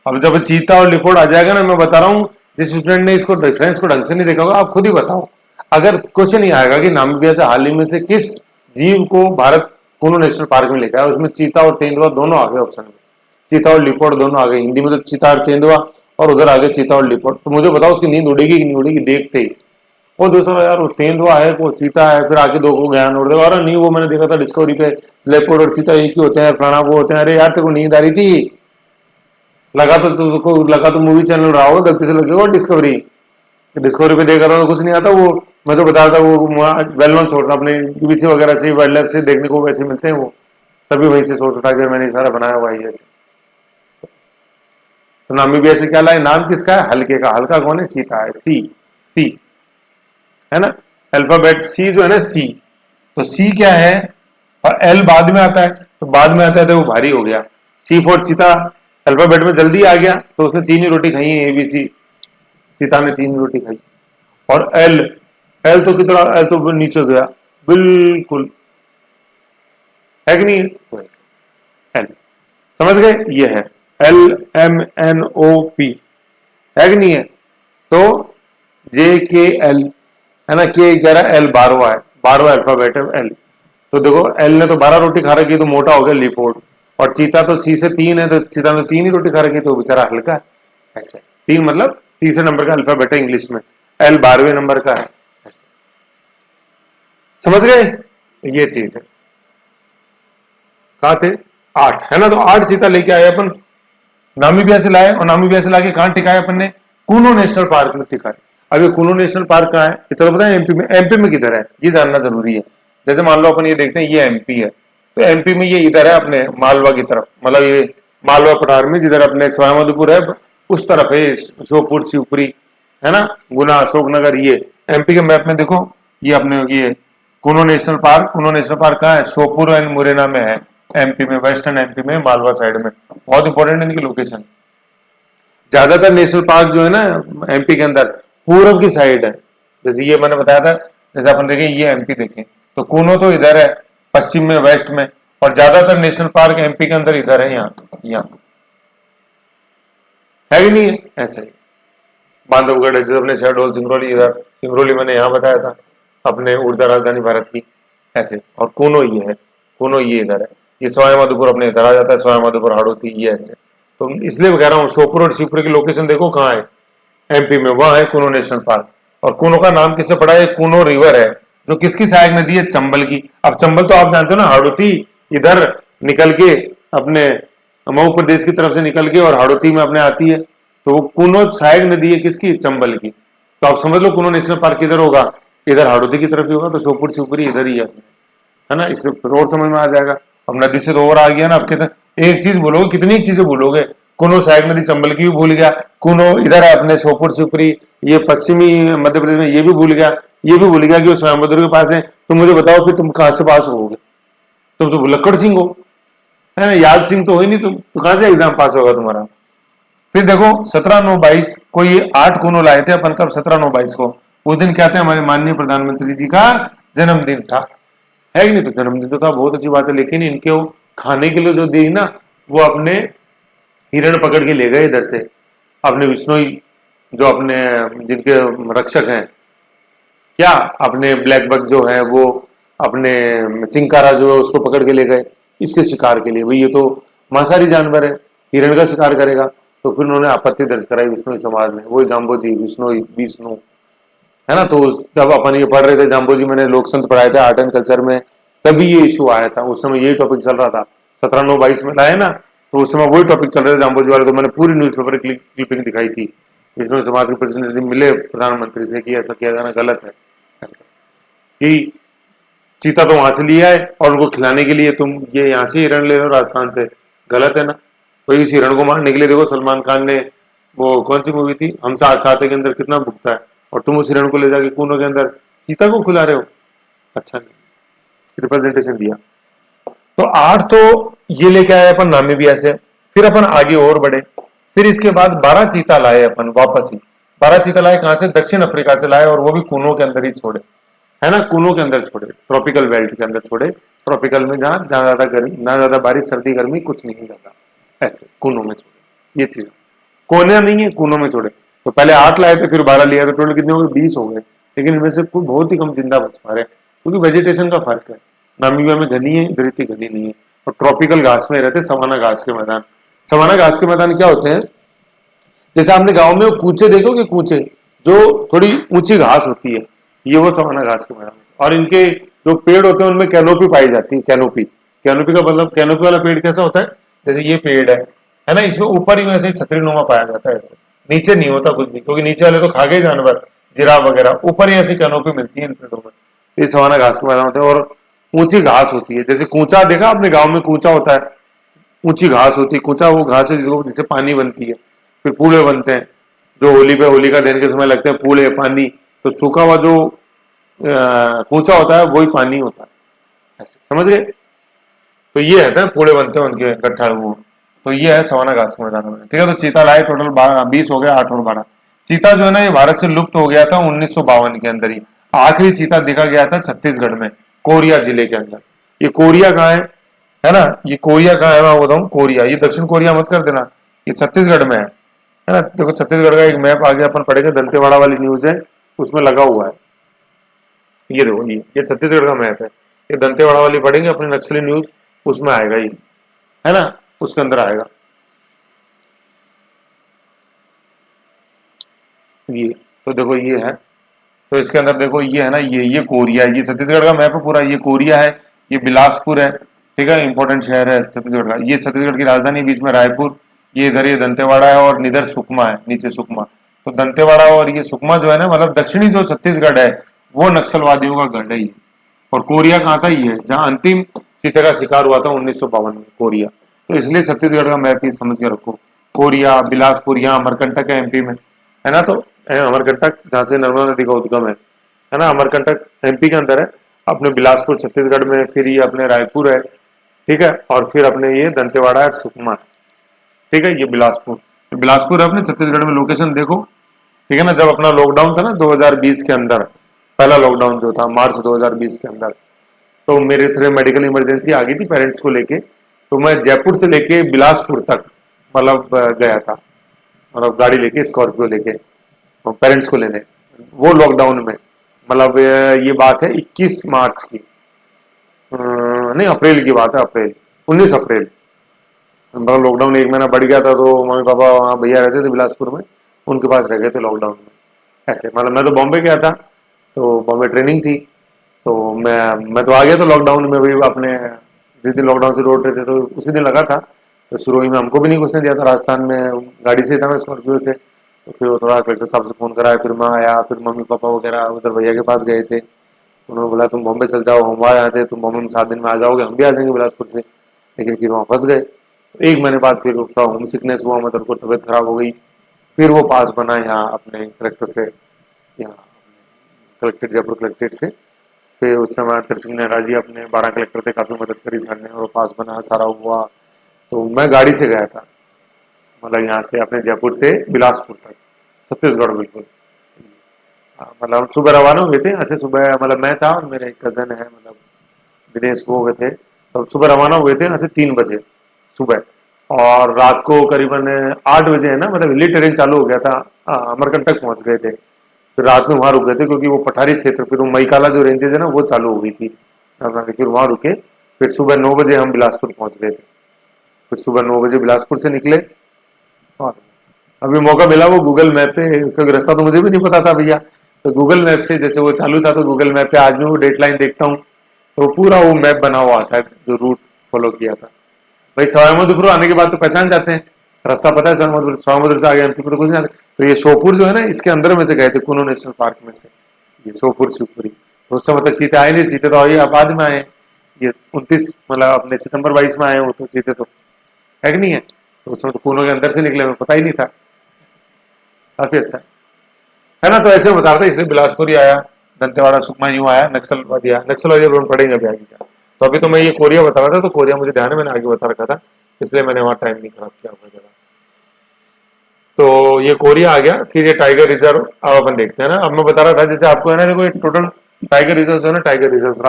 अब जब चीता और लिपोड आ जाएगा ना, मैं बता रहा हूं, जिस स्टूडेंट ने इसको डिफरेंस को ढंग से नहीं देखा होगा, आप खुद ही बताओ। अगर क्वेश्चन ही आएगा कि नामीबिया से हाल ही में से किस जीव को भारत कोनो नेशनल पार्क में लेकर आया, उसमें चीता और तेंदुआ दोनों आ गए ऑप्शन में, चीता और लिपोड दोनों आ गए। हिंदी में तो चीता और तेंदुआ, और उधर आगे चीता और लिपोड। तो मुझे बताओ उसकी नींद उड़ेगी कि नहीं उड़ेगी देखते ही। वो दूसरा यार वो तेंदुआ है, वो चीता है, फिर आके दो को ज्ञान उड़ देगा, और नहीं वो मैंने देखा था डिस्कवरी पे, लेपोर्ड और चीता एक ही होते हैं, फलाना वो होते हैं। अरे यार तेरे को नींद आ रही थी, लगा तो मूवी चैनल रहा होगा, गलती से लगे हो डिस्कवरी पे देख रहा हो, कुछ नहीं आता। वो मैं जो बता रहा था वो वेल नोन छोड़ रहा, अपने BBC वगैरह से, वाइल्ड लाइफ से देखने को वैसे मिलते हैं वो, तभी वहीं से सोच उठा कर मैंने सारा बनाया हुआ है ऐसे। तो नामीबिया से क्या लाए, नाम किसका है, हल्के का। हल्का कौन है, चीता है, सी है ना, अल्फाबेट सी जो है ना, सी। तो सी क्या है, और एल बाद में आता है, तो बाद में आता है तो वो भारी हो गया। सी फॉर चीता, अल्फाबेट में जल्दी आ गया, तो उसने 3 ही रोटी खाई है, ABC, चीता ने 3 ही रोटी खाई। और एल तो कितना, एल तो नीचे गया बिल्कुल, है कि नहीं, एल समझ गए, ये है LMNOP, है कि नहीं है। तो JKL है ना, K 11, L 12 है, 12 अल्फाबेट है L। तो देखो L ने तो 12 रोटी खा रखी, तो मोटा हो गया लिपोड, और चीता तो C से 3 है, तो चीता ने 3 ही रोटी खा रखी, तो बेचारा हल्का है। ऐसे 3 मतलब तीसरे नंबर का अल्फाबेट है इंग्लिश में, L 12वें नंबर का है, समझ गए। ये चीज है। कहा थे 8 है ना, तो 8 चीता लेके आए अपन, नामीबिया से लाए, और नामीबिया से लाके कहां टिकाए अपन ने, कूनो नेशनल पार्क में टिकाए। अब ये कूनो नेशनल पार्क कहाँ है, ये तो पता है एमपी में, एमपी में किधर है ये जानना जरूरी है। जैसे मान लो अपन ये देखते हैं ये एमपी है, तो एमपी में ये इधर है अपने मालवा की तरफ, मतलब ये मालवा पठार में जिधर अपने सवाईमाधोपुर है उस तरफ है, श्योपुर शिवपुरी है ना, गुना अशोकनगर, ये एमपी के मैप में देखो, ये अपने ये Kuno national park, Kuno national park कहाँ है, श्योपुर एंड मुरैना में है, एमपी में, वेस्टर्न एमपी में, मालवा साइड में। बहुत इंपॉर्टेंट है इनकी लोकेशन। ज्यादातर नेशनल पार्क जो है ना एमपी के अंदर पूर्व की साइड है, जैसे ये मैंने बताया था, जैसे अपन देखें ये एमपी देखें तो कूनो तो इधर है पश्चिम में, वेस्ट में, और ज्यादातर नेशनल पार्क एमपी के अंदर इधर है, यहाँ है कि नहीं है, ऐसे ही बांधवगढ़ है, जैसे अपने शहडोल सिंगरौली, इधर सिंगरौली मैंने यहाँ बताया था अपने ऊर्जा राजधानी भारत की, ऐसे, और कूनो ये है, कूनो ये इधर है, ये सवाईमाधोपुर अपने इधर आ जाता है, सवाईमाधोपुर हाड़ौती ये ऐसे। तो इसलिए कह रहा हूँ श्योपुर और शिवपुर की लोकेशन देखो कहाँ है, एमपी में, वहां है कूनो नेशनल पार्क। और कूनो का नाम किससे पड़ा है, कूनो रिवर है जो किसकी सहायक नदी है, चंबल की। अब चंबल तो आप जानते हो ना, हाड़ौती इधर निकल के अपने मऊ प्रदेश की तरफ से निकल के और हाड़ौती में अपने आती है, तो वो कूनो सहायक नदी है किसकी, चंबल की। तो आप समझ लो कूनो नेशनल पार्क किधर होगा, इधर हाड़ौती की तरफ ही होगा, तो श्योपुर शिवपुरी इधर ही है ना, इससे और समझ में आ जाएगा। अब नदी से तो और आ गया ना, अब कितना एक चीज बोलोगे, कितनी चीजें बोलोगे, कूनो सहायक नदी चंबल की भी भूल गया, कूनो इधर है अपने श्योपुर शिवपुरी, ये पश्चिमी मध्य प्रदेश में, ये भी भूल गया, ये भी भूल गया कि वो स्वयंभद्र के पास है। तो मुझे बताओ फिर तुम कहां से पास होगे, तुम तो भुलक्कड़ सिंह हो, है ना, याद सिंह तो हो ही नहीं, तुम तो कहां से एग्जाम पास होगा तुम्हारा। फिर देखो 17/9/22 को ये 8 कूनो लाए थे अपन, कब, 17/9/22 को। उस दिन क्या थे, हमारे माननीय प्रधानमंत्री जी का जन्मदिन था, है कि नहीं, तो जन्मदिन तो था, बहुत अच्छी बात है, लेकिन इनके वो खाने के लिए जो दी ना, वो अपने हिरण पकड़ के ले गए इधर से, अपने विष्णोई जो अपने जिनके रक्षक हैं, क्या अपने ब्लैक बक जो है वो अपने चिंकारा जो है उसको पकड़ के ले गए इसके शिकार के लिए, भाई ये तो मांसाहारी जानवर है, हिरण का शिकार करेगा। तो फिर उन्होंने आपत्ति दर्ज कराई विष्णु समाज में, वो जाम्बोजी विष्णु विष्णु, है ना। तो जब अपन ये पढ़ रहे थे जाम्बोजी, मैंने लोक संत पढ़ाए थे आर्ट एंड कल्चर में, तभी ये इशू आया था, उस समय यही टॉपिक चल रहा था, 17/9/22 में लाए ना, तो उस समय वही टॉपिक चल रहे थे जाम्बोजी वाले, तो मैंने पूरी न्यूज़पेपर क्लिपिंग दिखाई थी, विष्णु समाज के प्रतिनिधि मिले प्रधानमंत्री से कि ऐसा किया जाना गलत है, ऐसा कि चीता तो वहां से लिया है और उनको खिलाने के लिए तुम ये यहाँ से हिरण ले रहे हो राजस्थान से, गलत है ना। तो इस हिरण को मारने के लिए देखो सलमान खान ने वो कौन सी मूवी थी, हम साथ साथ के अंदर कितना भुगता है, और तुम उस हिरण को ले जाके कूनो के अंदर चीता को खिला रहे हो, अच्छा नहीं रिप्रेजेंटेशन दिया। तो 8 तो ये लेके आए अपन नामीबिया से, फिर अपन आगे और बढ़े, फिर इसके बाद 12 चीता लाए अपन वापस ही, 12 चीता लाए कहां से, दक्षिण अफ्रीका से लाए, और वो भी कूनो के अंदर ही छोड़े, है ना, कूनो के अंदर छोड़े, ट्रॉपिकल बेल्ट के अंदर छोड़े, ट्रॉपिकल में जहां ज्यादा गर्मी ना, ज्यादा बारिश सर्दी गर्मी कुछ नहीं ज्यादा, ऐसे कूनो में छोड़े, ये चीज कोने नहीं है, कूनो में छोड़े। तो पहले 8 लाए थे फिर 12 लिया, तो टोटल कितने हो गए, 20 हो गए, लेकिन इनमें से कुछ बहुत ही कम जिंदा बच पा रहे, क्योंकि वेजिटेशन का फर्क है, नामीबिया में घनी है, इधर इतनी घनी नहीं है, और ट्रॉपिकल घास में रहते, सवाना घास के मैदान। सवाना घास के मैदान क्या होते हैं, जैसे आपने गांव में कूचे देखोगे, कूचे जो थोड़ी ऊंची घास होती है, ये वो सवाना घास के मैदान, और इनके जो पेड़ होते हैं उनमें कैनोपी पाई जाती है, कैनोपी, कैनोपी का मतलब, कैनोपी वाला पेड़ कैसा होता है, जैसे ये पेड़ है ना, इसमें ऊपर ही वैसे छतरी नुमा पाया जाता है, ऐसे नीचे नहीं होता कुछ भी, क्योंकि नीचे वाले तो खा गए जानवर, जिराफ वगैरह, ऊपर ही ऐसी कैनोपी मिलती है इन पेड़ों में। ये सवाना घास के मैदान होते हैं, और ऊंची घास होती है, जैसे कूचा देखा आपने गांव में, कूचा होता है, ऊंची घास होती है, कूचा वो घास है जिससे पानी बनती है, फिर पूले बनते हैं, जो होली पे होलिका दहन के समय लगते हैं पूले पानी, तो सूखा हुआ जो कूचा होता है वही पानी होता है, ऐसे समझ गए। तो ये है ना पूले बनते हैं उनके गट्ठा वो, तो ये है सवाना घास के मैदान में, ठीक है। तो चीता लाए टोटल 20 हो गया, 8 और 12 चीता जो है ना, ये भारत से लुप्त हो गया था 1952 के अंदर ही, आखिरी चीता देखा गया था छत्तीसगढ़ में, कोरिया जिले के अंदर। ये कोरिया कहाँ है ना, ये कोरिया कहाँ है मैं बताऊं, कोरिया, ये दक्षिण कोरिया मत कर देना, ये छत्तीसगढ़ में है ना। देखो छत्तीसगढ़ का एक मैप आगे अपन पढ़ेंगे, दंतेवाड़ा वाली न्यूज है उसमें लगा हुआ है, ये देखो ये छत्तीसगढ़ का मैप है, ये दंतेवाड़ा वाली पढ़ेंगे अपनी नक्सली न्यूज, उसमें आएगा ये, है ना, उसके अंदर आएगा ये। तो देखो ये है तो इसके अंदर देखो ये है ना, ये कोरिया है, ये छत्तीसगढ़ का मैप है पूरा, ये कोरिया है, ये बिलासपुर है, ठीक है, इंपॉर्टेंट शहर है छत्तीसगढ़ का, ये छत्तीसगढ़ की राजधानी, बीच में रायपुर, ये इधर ये दंतेवाड़ा है और इधर सुकमा है, नीचे सुकमा। तो दंतेवाड़ा और ये सुकमा जो है ना, मतलब दक्षिणी जो छत्तीसगढ़ है वो नक्सलवादियों का गढ़ है ये। और कोरिया कहाँ था, ये जहाँ अंतिम चीते का शिकार हुआ था 1952 में, कोरिया। तो इसलिए छत्तीसगढ़ का मैप ही समझ के रखो, कोरिया, बिलासपुर, यहाँ अमरकंटक है एमपी में, है ना। तो अमरकंटक जहाँ से नर्मदा नदी का उद्गम है ना, अमरकंटक एमपी के अंदर है, अपने बिलासपुर छत्तीसगढ़ में, फिर ये अपने रायपुर है, ठीक है, और फिर अपने ये दंतेवाड़ा है, सुकमा है, ठीक है, ये बिलासपुर, तो बिलासपुर है अपने छत्तीसगढ़ में। लोकेशन देखो, ठीक है ना। जब अपना लॉकडाउन था ना 2020 के अंदर, पहला लॉकडाउन जो था मार्च 2020 के अंदर, तो मेरे थोड़े मेडिकल इमरजेंसी आ गई थी पेरेंट्स को लेके, तो मैं जयपुर से लेके बिलासपुर तक मतलब गया था, मतलब गाड़ी लेके, स्कॉर्पियो लेके पेरेंट्स को लेने, वो लॉकडाउन में, मतलब ये बात है 21 मार्च की, नहीं अप्रैल की बात है, अप्रैल 19 अप्रैल, मतलब लॉकडाउन एक महीना बढ़ गया था, तो मम्मी पापा वहाँ भैया रहते थे बिलासपुर में, उनके पास रह गए थे लॉकडाउन में ऐसे। मतलब मैं तो बॉम्बे गया था, तो बॉम्बे ट्रेनिंग थी, तो मैं तो आ गया था लॉकडाउन में भी अपने, जिस दिन लॉकडाउन से रोड रहे थे तो उसी दिन लगा था। तो शुरू में हमको भी नहीं घुसने दिया था, राजस्थान में गाड़ी से था मैं, स्कॉर्पियो से। तो फिर वो थोड़ा कलेक्टर साहब से फ़ोन कराया, फिर मैं आया, फिर मम्मी पापा वगैरह उधर भैया के पास गए थे, उन्होंने बोला तुम बॉम्बे चल जाओ, हम वहाँ आए थे, तुम बॉम्बे में 7 दिन में आ जाओगे, हम भी आ जाएंगे बिलासपुर से। लेकिन फिर वहाँ फंस गए। एक महीने बाद फिर थोड़ा होम सिकनेस हुआ, मतलब को तबीयत खराब हो गई, फिर वो पास बना यहाँ अपने कलेक्टर से, यहाँ कलेक्टेड, जयपुर कलेक्टेड से। फिर उस समय अंतर सिंह नेहरा जी अपने 12 कलेक्टर थे, काफ़ी मदद करी सर ने, और पास बना, सारा हुआ। तो मैं गाड़ी से गया था, मतलब यहाँ से अपने जयपुर से बिलासपुर तक, छत्तीसगढ़ बिल्कुल। मतलब हम सुबह रवाना हुए थे, ऐसे सुबह, मतलब मैं था और मेरे कज़न है, मतलब दिनेश, वो गए थे। तो सुबह रवाना हुए थे यहाँ से 3 बजे सुबह, और रात को करीबन 8 बजे है ना, मतलब हिली ट्रेन चालू हो गया था, अमरकंटक पहुंच गए थे। फिर रात में वहाँ रुक गए थे, क्योंकि वो पठारी क्षेत्र, फिर वो मईकाला जो रेंजेस है ना वो चालू हो गई थी, फिर वहाँ रुके। फिर सुबह 9 बजे हम बिलासपुर पहुंच गए थे। फिर सुबह 9 बजे बिलासपुर से निकले, और अभी मौका मिला वो गूगल मैप पे, क्योंकि रास्ता तो मुझे भी नहीं पता था भैया, तो गूगल मैप से जैसे वो चालू था, तो गूगल मैप पे आज भी वो डेट लाइन देखता हूँ, तो पूरा वो मैप बना हुआ आता है जो रूट फॉलो किया था। भाई सवाईमाधोपुर आने के बाद तो पहचान जाते हैं, रास्ता पता है, सवाईमाधोपुर से आगे एमपी को तो कुछ नहीं आता। तो ये शोपुर जो है ना, इसके अंदर में से गए थे, कुनो नेशनल पार्क में से, ये शोपुर शिवपुरी। तो उस समय तक चीते आए नहीं, चीते तो ये बाद में आए, ये 29 मतलब अपने सितंबर 22 में आए वो, तो चीते तो है कि नहीं है। तो उस समय तो कुनो के अंदर से निकले, हमें पता ही नहीं था, काफी अच्छा है ना। तो ऐसे बता रहा था, इसलिए बिलासपुर ही आया, दंतेवाड़ा, सुकमा यूं आया, नक्सलवादी आया, नक्सलवादी हम पढ़ेंगे अभी आगे क्या। तो अभी तो मैं ये कोरिया बता रहा था, तो कोरिया मुझे ध्यान है, मैंने आगे बता रखा था, इसलिए मैंने वहां टाइम नहीं खराब किया अपना जगह। तो ये कोरिया आ गया, फिर ये टाइगर रिजर्व अब अपन देखते हैं ना। अब मैं बता रहा था जैसे आपको है ना, देखो ये टोटल टाइगर रिजर्व है ना, टाइगर रिजर्व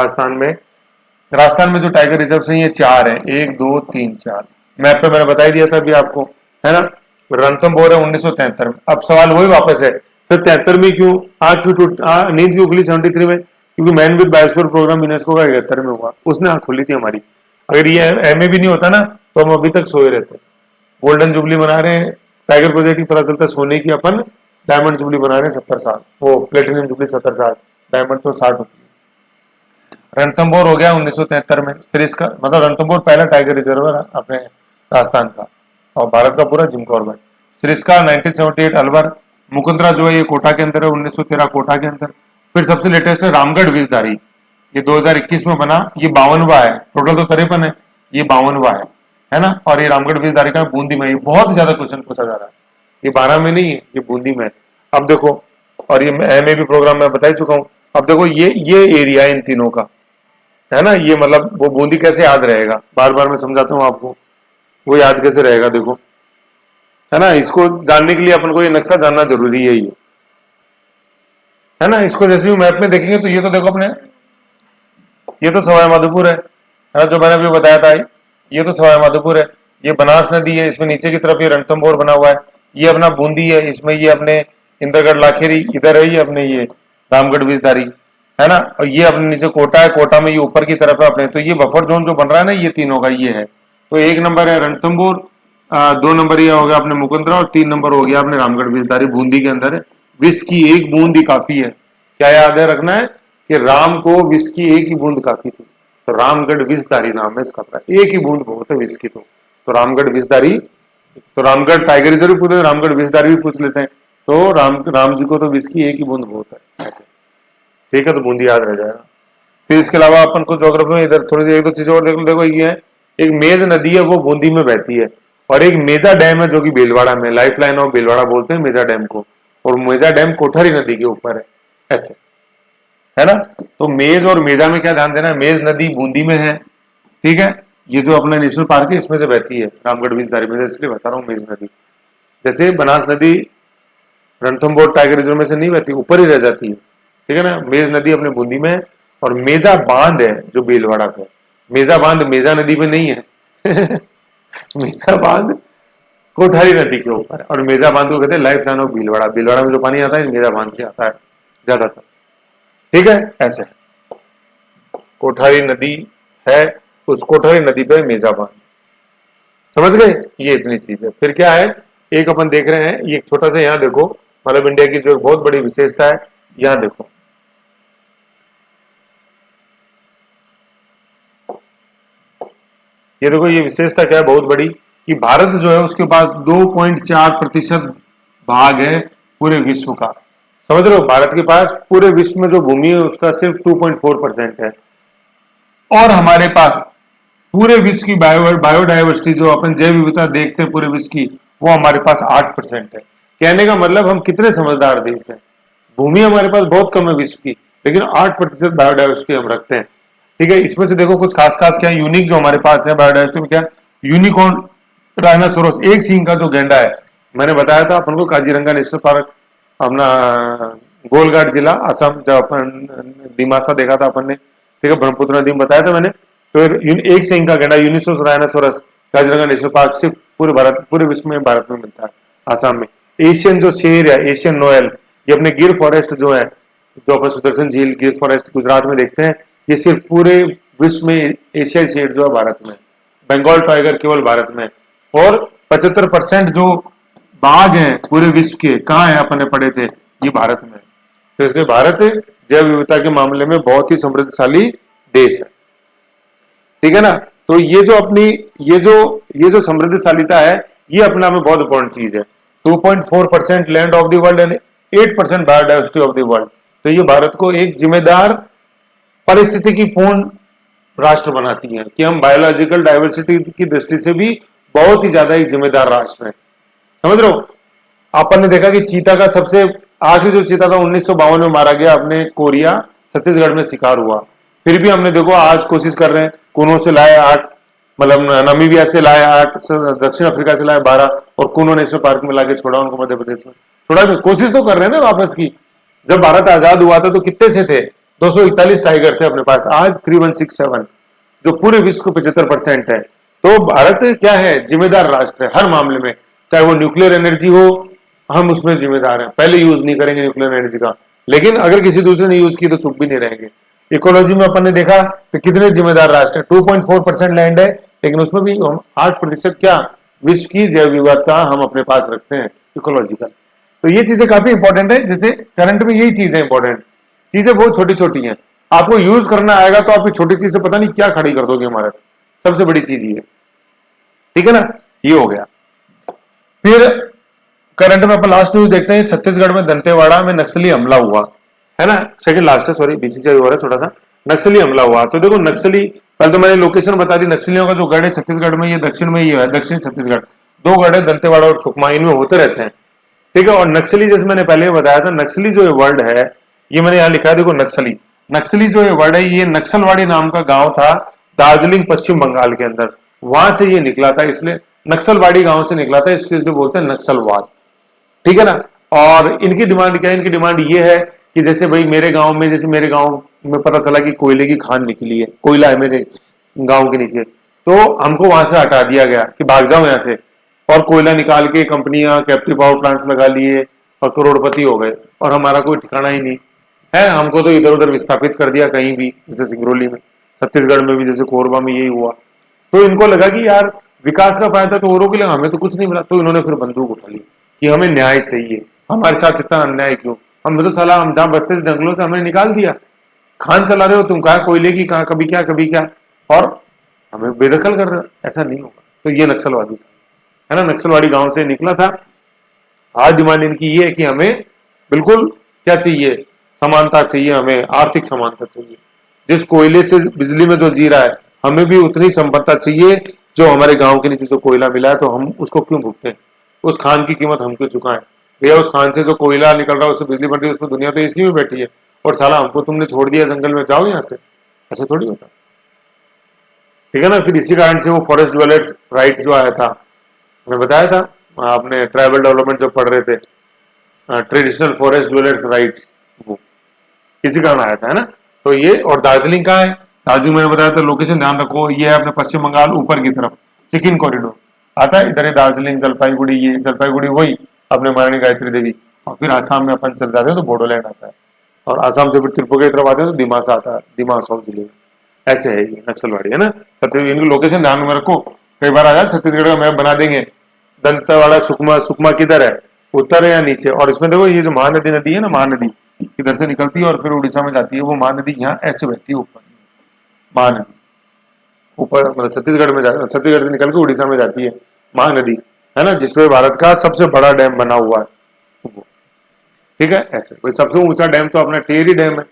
राजस्थान में जो टाइगर रिजर्व है ये 4 है, 1 2 3 4, मैप पे मैंने बता ही दिया था अभी आपको, है ना। रणथंभौर है 1973 में। अब सवाल वही वापस है, सर 73 में क्यों नींद क्यों खुली 73 में? क्योंकि man with biosphere programme UNESCO का 71 में हुआ, उसने आंख खुली थी हमारी। अगर ये एमए भी नहीं होता ना, तो हम अभी तक सोए रहते। गोल्डन जुबली बना रहे हैं, टाइगर प्रोजेक्ट की पता चलता है सोने की, अपन डायमंड जुबली बना रहे हैं 70 साल, वो प्लेटिनियम जुबली 70 साल, डायमंड तो 60 होती है। रणथंभौर हो गया 1973 में, सरिस्का, मतलब रणथंभौर पहला टाइगर रिजर्व है अपने राजस्थान का, और भारत का पूरा जिम कॉर्बेट। सरिस्का 1978 अलवर, मुकुंदरा जो है ये कोटा के अंदर है, 1913 कोटा के अंदर। फिर सबसे लेटेस्ट है रामगढ़ विषधारी, ये 2021 में बना, ये 52वां है, टोटल तो 53 है, ये 52वां है ना। और ये रामगढ़ विषधारी का बूंदी में, ये बहुत ज्यादा क्वेश्चन पूछा जा रहा है, ये 12 में नहीं है, ये बूंदी में है। अब देखो, और ये एमए भी प्रोग्राम में बता ही चुका हूं। अब देखो ये एरिया है इन तीनों का, है ना। ये मतलब वो बूंदी कैसे याद रहेगा, बार बार मैं समझाता हूँ आपको, वो याद कैसे रहेगा देखो, है ना। इसको जानने के लिए अपन को ये नक्शा जानना जरूरी है, ये है ना। इसको जैसे मैप में देखेंगे तो ये तो देखो अपने, ये तो सवाई माधोपुर है ना, जो मैंने अभी बताया था, ये तो सवाई माधोपुर है, ये बनास नदी है, इसमें नीचे की तरफ ये रणथंभौर बना हुआ है, ये अपना बूंदी है, इसमें ये अपने इंद्रगढ़ लाखेरी इधर है, ये अपने ये रामगढ़ विषधारी, है ना। और ये अपने नीचे कोटा है, कोटा में ये ऊपर की तरफ है अपने। तो ये बफर जोन जो बन रहा है ना, ये तीनों का ये है। तो 1 नंबर है रणथंभौर, 2 नंबर ये हो गया अपने मुकुंदरा, और 3 नंबर हो गया अपने रामगढ़ विषधारी, बूंदी के अंदर है। विष की एक बूंद ही काफी है क्या याद है रखना है कि राम को विष की एक ही बूंद काफी थी, तो रामगढ़ विषधारी नाम है इसका, एक ही बूंद बहुत है विष की, तो रामगढ़ विषधारी, तो रामगढ़ टाइगर रिजर्व पूछते, रामगढ़ विषधारी भी पूछ लेते हैं, तो राम जी को तो विष की एक ही बूंद बहुत है ऐसे, ठीक है, तो बूंदी याद रह जाएगा। फिर इसके अलावा अपन को ज्योग्राफी में इधर थोड़ी सी एक दो चीजें और देखो, ये है एक मेज नदी है वो बूंदी में बहती है, और एक मेजा डैम है जो कि भीलवाड़ा में, लाइफ लाइन ऑफ भीलवाड़ा बोलते हैं मेजा डैम को, और मेजा डैम कोठारी नदी के ऊपर है ऐसे, है ना। तो मेज और मेजा में क्या ध्यान देना है, मेज नदी बूंदी में है, ठीक है, ये जो अपना नेशनल पार्क है इसमें से बहती है, रामगढ़ विषधारी में, इसलिए बता रहा हूँ मेज नदी। जैसे बनास नदी रणथंभौर टाइगर रिजर्व में से नहीं बहती, ऊपर ही रह जाती है, ठीक है ना। मेज नदी अपने बूंदी में है, और मेजा बांध है जो भीलवाड़ा पे, मेजा बांध मेजा नदी में नहीं है मेजा बांध कोठारी नदी के ऊपर, और मेजा बांध को कहते हैं life line of Bhilwara, Bhilwara में जो पानी आता है मेजा बांध से आता है ज्यादातर, ठीक है, ऐसे कोठारी नदी है, उस कोठारी नदी पे मेजा बांध, समझ गए, ये इतनी चीज है। फिर क्या है, एक अपन देख रहे हैं, ये छोटा सा यहाँ देखो, मतलब इंडिया की जो बहुत बड़ी विशेषता है, यहाँ देखो, ये देखो, ये विशेषता क्या है बहुत बड़ी, कि भारत जो है उसके पास 2.4% भाग है पूरे विश्व का, समझ रहे हो, भारत के पास पूरे विश्व में जो भूमि है उसका सिर्फ 2.4% है, और हमारे पास पूरे विश्व की बायोडाइवर्सिटी जो अपन जैव विविधता देखते हैं पूरे विश्व की, वो हमारे पास 8% है। कहने का मतलब हम कितने समझदार देश हैं, भूमि हमारे पास बहुत कम है विश्व की, लेकिन 8% बायोडाइवर्सिटी हम रखते हैं, ठीक है। इसमें से देखो कुछ खास खास क्या यूनिक जो हमारे पास है बायोडाइवर्सिटी में, क्या यूनिकॉर्न राइनोसोरस, एक सींग का जो गेंडा है, मैंने बताया था अपन को काजीरंगा नेशनल पार्क, अपना गोलघाट जिला असम, जब अपन दिमासा देखा था अपन ने, ठीक है, ब्रह्मपुत्र नदी में बताया था मैंने, तो एक सींग का गेंडा यूनिसोस राइनोसोरस काजीरंगा नेशनल पार्क सिर्फ पूरे विश्व में भारत में मिलता है, आसाम में। एशियन जो शेर है, एशियन नोएल, ये अपने गिर फॉरेस्ट जो है, जो अपन सुदर्शन झील गिर फॉरेस्ट गुजरात में देखते हैं, ये सिर्फ पूरे विश्व में एशियाई शेर जो है भारत में, बंगाल टाइगर केवल भारत में, और 75% जो बाघ हैं पूरे विश्व के कहाँ है, अपन ने पढ़े थे, ये भारत में। तो इसलिए भारत जैव विविधता के मामले में बहुत ही समृद्धशाली देश है, ठीक है ना। तो ये जो अपनी ये जो समृद्धशालीता है, ये अपने आप में बहुत इंपॉर्टेंट चीज है। 2.4% land of the world and 8% biodiversity of the world, तो ये भारत को एक जिम्मेदार परिस्थितिकी पूर्ण राष्ट्र बनाती है, कि हम बायोलॉजिकल डाइवर्सिटी की दृष्टि से भी बहुत ही ज्यादा एक जिम्मेदार राष्ट्र है, समझ रहे हो। अपन ने देखा कि चीता का सबसे आखिरी जो चीता था 1952 में मारा गया अपने कोरिया छत्तीसगढ़ में शिकार हुआ, फिर भी हमने देखो आज कोशिश कर रहे हैं, कुनो से लाए 8, मतलब नमीबिया से लाए 8, दक्षिण अफ्रीका से लाए 12, और कुनो नेशनल पार्क में लाके छोड़ा उनको, मध्य प्रदेश में छोड़ा, कोशिश तो कर रहे हैं ना वापस की। जब भारत आजाद हुआ था तो कितने से थे, 241 टाइगर थे अपने पास, आज 3167, जो पूरे विश्व को 75% है। तो भारत क्या है, जिम्मेदार राष्ट्र है हर मामले में, चाहे वो न्यूक्लियर एनर्जी हो, हम उसमें जिम्मेदार हैं, पहले यूज नहीं करेंगे न्यूक्लियर एनर्जी का, लेकिन अगर किसी दूसरे ने यूज की तो चुप भी नहीं रहेंगे। इकोलॉजी में अपन ने देखा कि कितने जिम्मेदार राष्ट्र है, 2.4% लैंड है, लेकिन उसमें भी हम 8% क्या विश्व की जैव विविधता हम अपने पास रखते हैं इकोलॉजिकल। तो ये चीजें काफी इंपॉर्टेंट है, जैसे करंट में यही चीजें इंपॉर्टेंट, चीजें बहुत छोटी छोटी हैं, आपको यूज करना आएगा तो आप छोटी चीज से पता नहीं क्या खड़ी कर दोगे हमारे, सबसे बड़ी चीज ये, ठीक है ना। ये हो गया। फिर करंट में अपन लास्ट न्यूज देखते हैं, छत्तीसगढ़ में दंतेवाड़ा में नक्सली हमला हुआ है ना, सेकंड लास्ट है, सॉरी बीसीसीआई हो रहा है छोटा सा, नक्सली हमला हुआ। तो देखो नक्सली, पहले तो मैंने लोकेशन बता दी, नक्सलियों का जो गढ़ है छत्तीसगढ़ में, ये दक्षिण में ही है, दक्षिण छत्तीसगढ़, 2 गढ़ है दंतेवाड़ा और सुकमा, इनमें होते रहते हैं, ठीक है। और नक्सली जैसे मैंने पहले बताया था, नक्सली जो वर्ड है, ये मैंने यहाँ लिखा है देखो, नक्सली जो वर्ड है, ये नक्सलवाड़ी नाम का गांव था दार्जिलिंग पश्चिम बंगाल के अंदर, वहां से ये निकला था, इसलिए नक्सलवाड़ी गांव से निकला था, इसलिए बोलते हैं नक्सलवाद, ठीक है ना। और इनकी डिमांड क्या है, इनकी डिमांड ये है कि जैसे भाई मेरे गांव में पता चला कि कोयले की खान निकली है, कोयला है मेरे गांव के नीचे, तो हमको वहां से हटा दिया गया कि भाग जाओ यहाँ से, और कोयला निकाल के कंपनियां कैप्टिव पावर प्लांट्स लगा लिए और करोड़पति हो गए, और हमारा कोई ठिकाना ही नहीं है, हमको तो इधर उधर विस्थापित कर दिया कहीं भी, जैसे सिंगरौली में, छत्तीसगढ़ में भी, जैसे कोरबा में यही हुआ। तो इनको लगा कि यार विकास का फायदा तो औरों के लिए, हमें तो कुछ नहीं मिला, तो इन्होंने फिर बंदूक उठा ली कि हमें न्याय चाहिए, हमारे साथ इतना अन्याय क्यों, हमें तो साला हम जहां बसते थे जंगलों से हमें निकाल दिया, खान चला रहे हो तुम, कहा कोयले की, कहा कभी क्या कभी क्या, और हमें बेदखल कर रहे हो, ऐसा नहीं होगा। तो ये नक्सलवादी है ना, नक्सलवादी गांव से निकला था। आज डिमांड इनकी ये है कि हमें बिल्कुल क्या चाहिए, समानता चाहिए, हमें आर्थिक समानता चाहिए। जिस कोयले से बिजली में जो जी रहा है हमें भी उतनी संपत्ति चाहिए जो हमारे गांव के नीचे जो कोयला मिला है, तो हम उसको क्यों भुगतें, उस खान की कीमत हम क्यों चुकाएं। भैया उस खान से जो कोयला निकल रहा है उससे बिजली बन रही है, उसमें दुनिया तो इसी में बैठी है, और साला हमको तुमने छोड़ दिया जंगल में, जाओ यहाँ से, ऐसे थोड़ी होता। ठीक है ना। फिर इसी कारण से वो फॉरेस्ट ड्वेलर्स राइट जो आया था, मैंने बताया था, आपने ट्राइबल डेवलपमेंट जब पढ़ रहे थे, ट्रेडिशनल फॉरेस्ट ड्वेलर्स राइट्स, वो इसी कारण आया था, है ना। तो ये, और दार्जिलिंग का है, दार्जिलिंग मैंने बताया था, लोकेशन ध्यान रखो, ये है अपने पश्चिम बंगाल ऊपर की तरफ, सिक्किम कॉरिडोर आता है इधर, दार्जिलिंग जलपाईगुड़ी, ये जलपाईगुड़ी वही अपने महारानी गायत्री देवी, और फिर आसाम में अपन चल जाते हैं तो बोडोलैंड आता है, और आसाम से फिर त्रिपुरा की तरफ आते हैं तो दिमासा आता है, दिमासा जिले में। ऐसे है ये नक्सलवाड़ी, है ना। छत्तीसगढ़, इनकी लोकेशन ध्यान में रखो, कई बार आ जाए छत्तीसगढ़ का मैप बना देंगे, दंतेवाड़ा सुकमा, सुकमा किधर है, उत्तर है या नीचे, और इसमें देखो ये जो महानदी नदी है ना, महानदी इधर से निकलती है और फिर उड़ीसा में जाती है, वो महानदी यहाँ ऐसे बहती है ऊपर, महानदी ऊपर मतलब छत्तीसगढ़ में जाती है, छत्तीसगढ़ से निकल के उड़ीसा में जाती है महानदी, है ना, जिसपे भारत का सबसे बड़ा डैम बना हुआ है। ठीक है, ऐसे भाई सबसे ऊंचा डैम तो अपना टेहरी डैम है,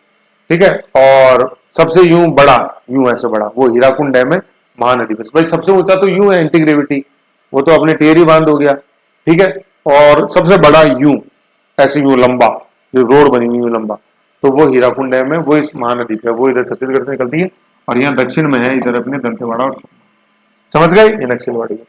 ठीक है, और सबसे यूं बड़ा, यूं ऐसे बड़ा वो हीराकुंड डैम है महानदी में। भाई सबसे ऊंचा तो यूं है एंटी ग्रेविटी, वो तो अपने टेहरी बांध हो गया, ठीक है, और सबसे बड़ा यूं ऐसे यूं लंबा जो रोड बनी हुई लंबा, तो वो हीराकुंड डैम है, वो इस महानदी पे, वो इधर छत्तीसगढ़ से निकलती है, और यहाँ दक्षिण में है इधर अपने दंतेवाड़ा और समझ गए, ये नक्सलवाड़ी है।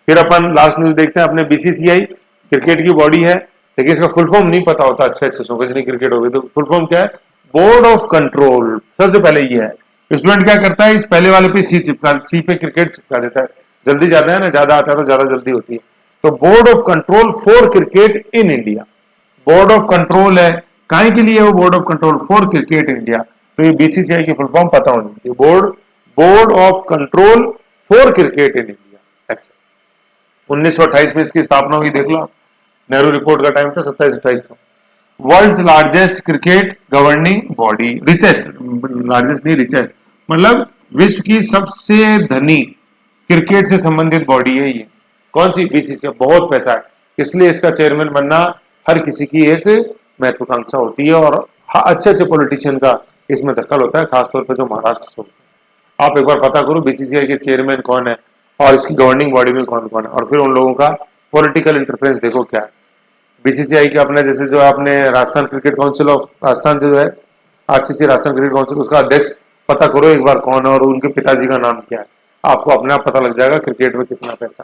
फिर अपन लास्ट न्यूज देखते हैं, अपने बीसीसीआई क्रिकेट की बॉडी है, लेकिन इसका फुल फॉर्म नहीं पता होता, अच्छे अच्छे सोच नहीं क्रिकेट हो गई तो फुल फॉर्म क्या है, बोर्ड ऑफ कंट्रोल। सबसे पहले ये है, स्टूडेंट क्या करता है, इस पहले वाले पे सी चिपका, सी पे क्रिकेट चिपका देता है, जल्दी जाता है ना, ज्यादा आता है तो ज्यादा जल्दी होती है। तो board of control for cricket in India, board of control है, काहे के लिए वो board of control for cricket India, तो ये बीसीसीआई की फुल फॉर्म पता होनी चाहिए, बोर्ड of control for cricket in इंडिया। ऐसे 1928 में इसकी स्थापना हुई, देख लो, नेहरू रिपोर्ट का टाइम था 27-28 था। World's largest cricket governing body, richest, largest नहीं रिचेस्ट, मतलब विश्व की सबसे धनी क्रिकेट से संबंधित बॉडी है ये। कौन सी? बीसीसीआई। बहुत पैसा है, इसलिए इसका चेयरमैन बनना हर किसी की एक महत्वाकांक्षा होती है, और अच्छे अच्छे पॉलिटिशियन का इसमें दखल होता है, खासतौर पर जो महाराष्ट्र से होता है। आप एक बार पता करो बीसीसीआई के चेयरमैन कौन है और इसकी गवर्निंग बॉडी में कौन कौन है, और फिर उन लोगों का पॉलिटिकल इंटरफेरेंस देखो क्या है। बीसीसीआई के अपने जैसे जो आपने Rajasthan cricket council of Rajasthan जो है, आरसीसी राजस्थान क्रिकेट काउंसिल, उसका अध्यक्ष पता करो एक बार कौन है और उनके पिताजी का नाम क्या है, आपको अपने आप पता लग जाएगा क्रिकेट में कितना पैसा।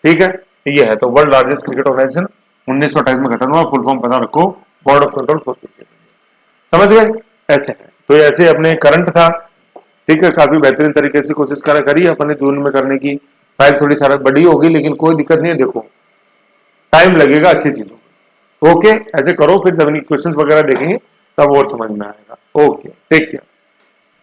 ठीक है, ये है तो वर्ल्ड लार्जेस्ट क्रिकेट ऑर्गेनाइजेशन 1928 में गठन हुआ, फुल फॉर्म पता रखो, board of control for cricket. समझ गए? ऐसे है, तो ऐसे अपने करंट था। ठीक है, काफी बेहतरीन तरीके से कोशिश करी अपने जून में करने की, फाइल थोड़ी सारा बड़ी होगी लेकिन कोई दिक्कत नहीं है, देखो टाइम लगेगा अच्छी चीजों में। ओके, ऐसे करो, फिर जब क्वेश्चंस वगैरह देखेंगे तब और समझ में आएगा। Okay, take care.